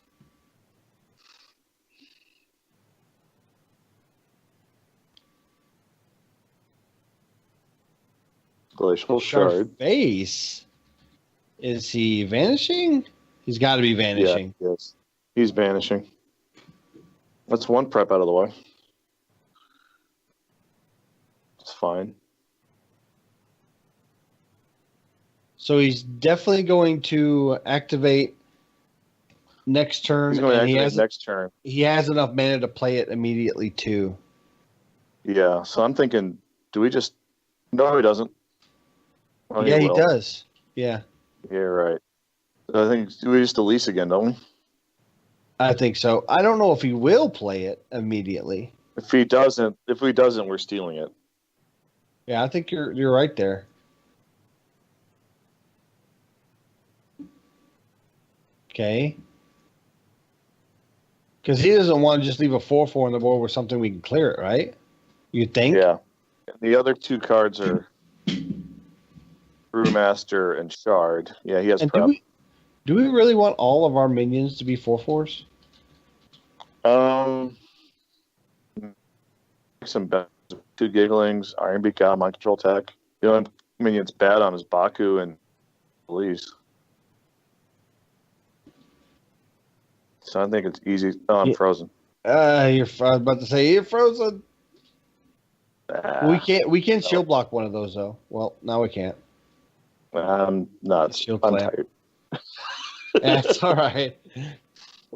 Glacial Shard. Face. Is he vanishing? He's got to be vanishing. Yeah, yes. He's vanishing. That's one prep out of the way. It's fine. So he's definitely going to activate next turn. He's going to activate next turn. He has enough mana to play it immediately too. Yeah, so I'm thinking, do we just... No, he doesn't. Oh, yeah, he does. Yeah. Yeah, right. I think we just Elise again, don't we? I think so. I don't know if he will play it immediately. If he doesn't, we're stealing it. Yeah, I think you're right there. Okay. Because he doesn't want to just leave a 4/4 on the board with something we can clear it, right? You think? Yeah. The other two cards are Brewmaster and Shard. Yeah, he has prep. Do we really want all of our minions to be 4/4s? Some bad, 2 Gigglings, Iron Beak out, Mind Control Tech. The only minion's bad on is Baku and Elise. So I think it's easy. Oh, I'm frozen. I was about to say you're frozen. We can't shield block one of those though. Well, now we can't. I'm not. I'm tired. That's all right.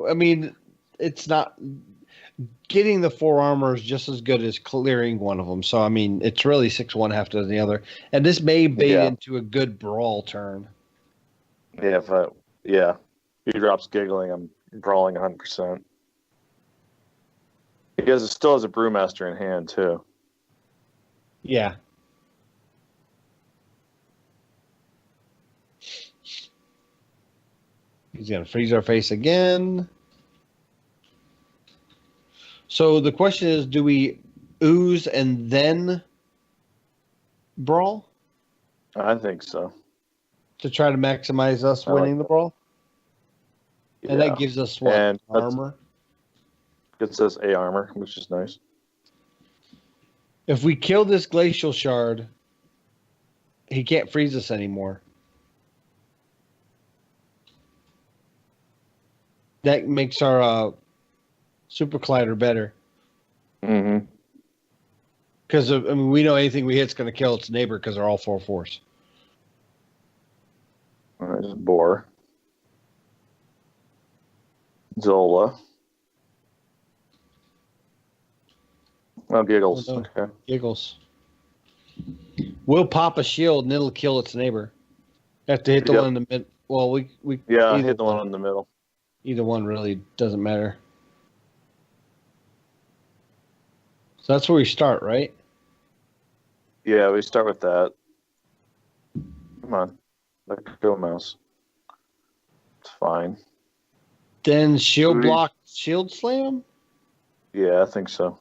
I mean, it's not getting the 4 armor is just as good as clearing one of them. So I mean, it's really 6/1 half to the other, and this may bait into a good brawl turn. Yeah, if he drops Giggling, I'm brawling 100%. He still has a Brewmaster in hand too. Yeah. He's going to freeze our face again. So the question is, do we ooze and then brawl? I think so. To try to maximize us winning the brawl? Yeah. And that gives us what? And armor? Gets us A armor, which is nice. If we kill this Glacial Shard, he can't freeze us anymore. That makes our super collider better. Mm-hmm. Because we know anything we hit's going to kill its neighbor because they're all 4/4s. All right, Boar. Zola. Oh, Giggles. Oh, no. Okay. Giggles. We'll pop a shield and it'll kill its neighbor. Have to hit the Yep. one in the mid. Well, we Yeah, hit the one in the middle. Either one really doesn't matter. So that's where we start, right? Yeah, we start with that. Come on. Let go, mouse. It's fine. Then shield block, shield slam? Yeah, I think so.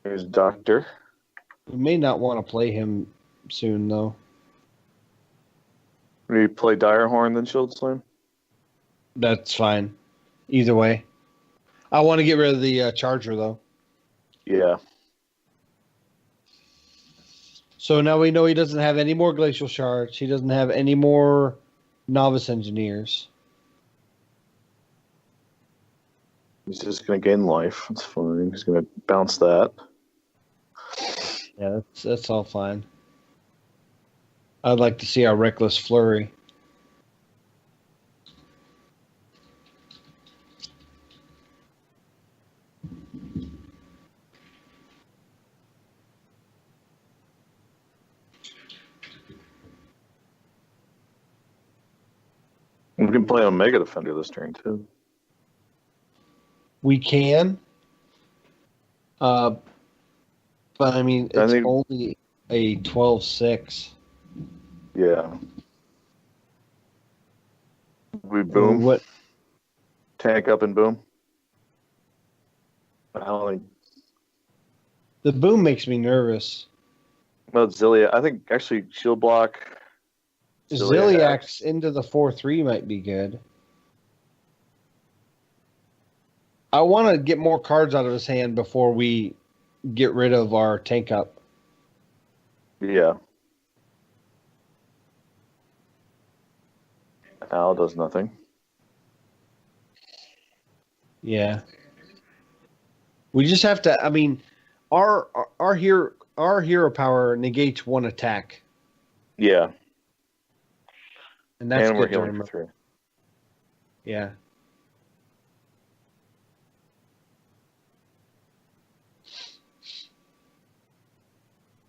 Here's Doctor. We may not want to play him soon, though. We play Direhorn, then Shield Slam? That's fine. Either way. I want to get rid of the Charger, though. Yeah. So now we know he doesn't have any more Glacial Shards. He doesn't have any more Novice Engineers. He's just going to gain life. That's fine. He's going to bounce that. Yeah, that's all fine. I'd like to see our Reckless Flurry. We can play Omega Defender this turn, too. We can. But, I mean, it's only a 12/6. Yeah. We boom. What? Tank up and boom. The boom makes me nervous. Well, Zilliax. I think actually Shield Block. Zilliax into the 4/3 might be good. I want to get more cards out of his hand before we get rid of our tank up. Yeah. Al does nothing. Yeah. We just have to. I mean, our hero power negates one attack. Yeah. And that's we're good to healing for remember. 3. Yeah.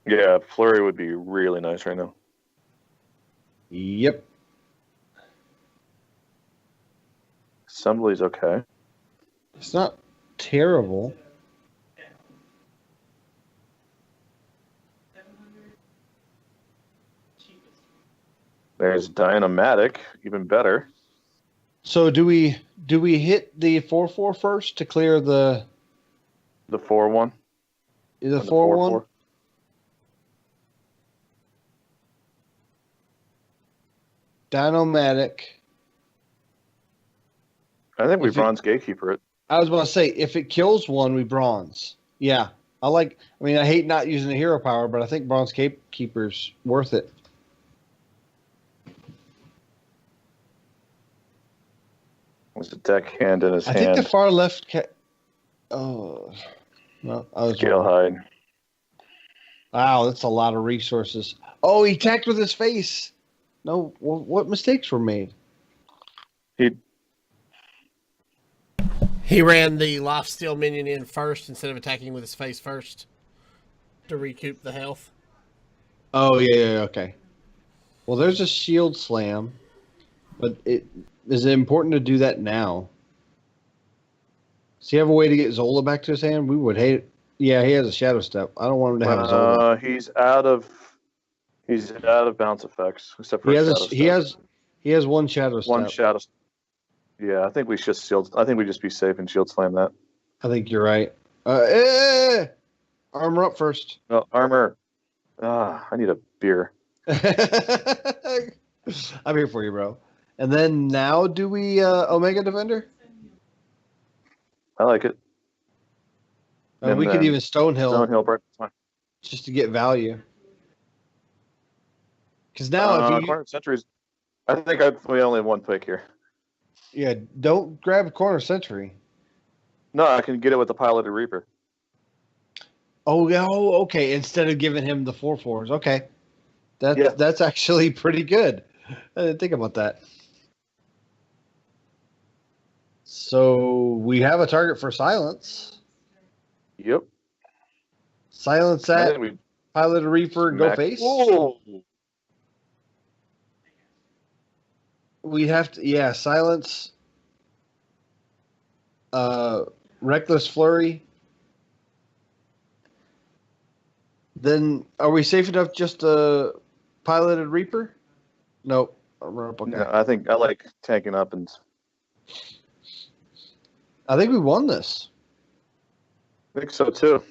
Yeah, Flurry would be really nice right now. Yep. Assembly's okay. It's not terrible. There's Dynamatic, even better. So do we hit the 4/4 first to clear the 4/1? The 4/1? Dinomatic. I think we bronze Gatekeeper it. I was about to say, if it kills one, we bronze. Yeah. I hate not using the hero power, but I think bronze Gatekeeper's worth it. Was a deckhand in his hand. I think the far left. Oh, no, I was. Scalehide. Wow, that's a lot of resources. Oh, he attacked with his face. No, what mistakes were made? He ran the lifesteal minion in first instead of attacking with his face first to recoup the health. Oh yeah, okay. Well, there's a shield slam, but is it important to do that now? Does he have a way to get Zola back to his hand? We would hate it. Yeah, he has a Shadow Step. I don't want him to have Zola. He's out of bounce effects except for he has one Shadow Step. One Shadow. Yeah, I think we should shield. I think we just be safe and shield slam that. I think you're right. Armor up first. No armor. I need a beer. I'm here for you, bro. And then now, do we Omega Defender? I like it. We could even Stonehill right, fine. Just to get value. Because now, if you Sentries, I think we only have one pick here. Yeah, don't grab corner sentry. No, I can get it with the piloted Reaper. Oh, yeah, okay. Instead of giving him the 4/4s. Okay. That's actually pretty good. I didn't think about that. So we have a target for silence. Yep. Silence that. Pilot a Reaper and go face. Whoa. We have to, silence. Reckless Flurry. Then are we safe enough just to piloted Reaper? Nope. Okay. No, I think I like tanking up and. I think we won this. I think so too.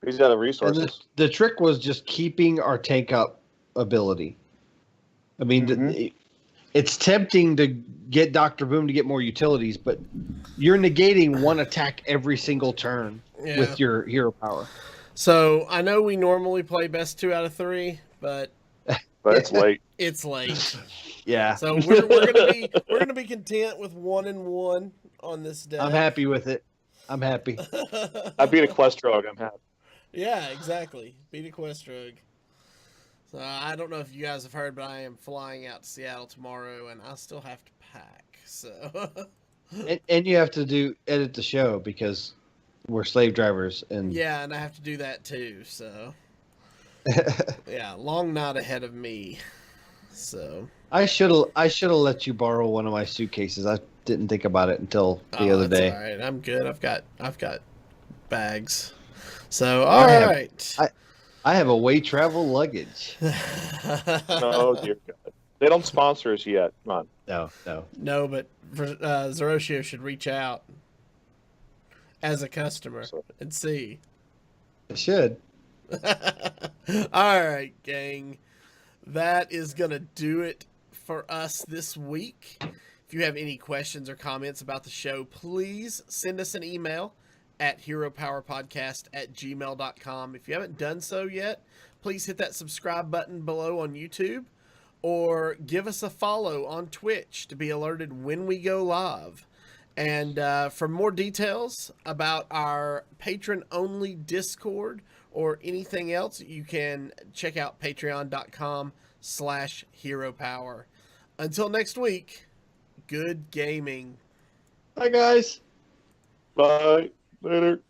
He's got the resources. And the trick was just keeping our tank up ability. I mean, it's tempting to get Dr. Boom to get more utilities, but you're negating one attack every single turn with your hero power. So I know we normally play best 2 out of 3, but it's late. It's late. Yeah. So we're gonna be content with 1-1 on this day. I'm happy with it. I'm happy. I beat a quest rogue. I'm happy. Yeah, exactly. Beat a quest rogue. So I don't know if you guys have heard, but I am flying out to Seattle tomorrow, and I still have to pack. So. and you have to edit the show because we're slave drivers, and I have to do that too. So. Yeah, long night ahead of me. So. I should have let you borrow one of my suitcases. I didn't think about it until the other day. All right, I'm good. I've got bags. So all right. I have away travel luggage. Oh dear God! They don't sponsor us yet. Come on. No. But Zeroshio should reach out as a customer and see. It should. All right, gang. That is gonna do it for us this week. If you have any questions or comments about the show, please send us an email at heropowerpodcast@gmail.com. If you haven't done so yet, please hit that subscribe button below on YouTube or give us a follow on Twitch to be alerted when we go live. And for more details about our patron-only Discord or anything else, you can check out patreon.com/heropower. Until next week, good gaming. Bye, guys. Bye. Later.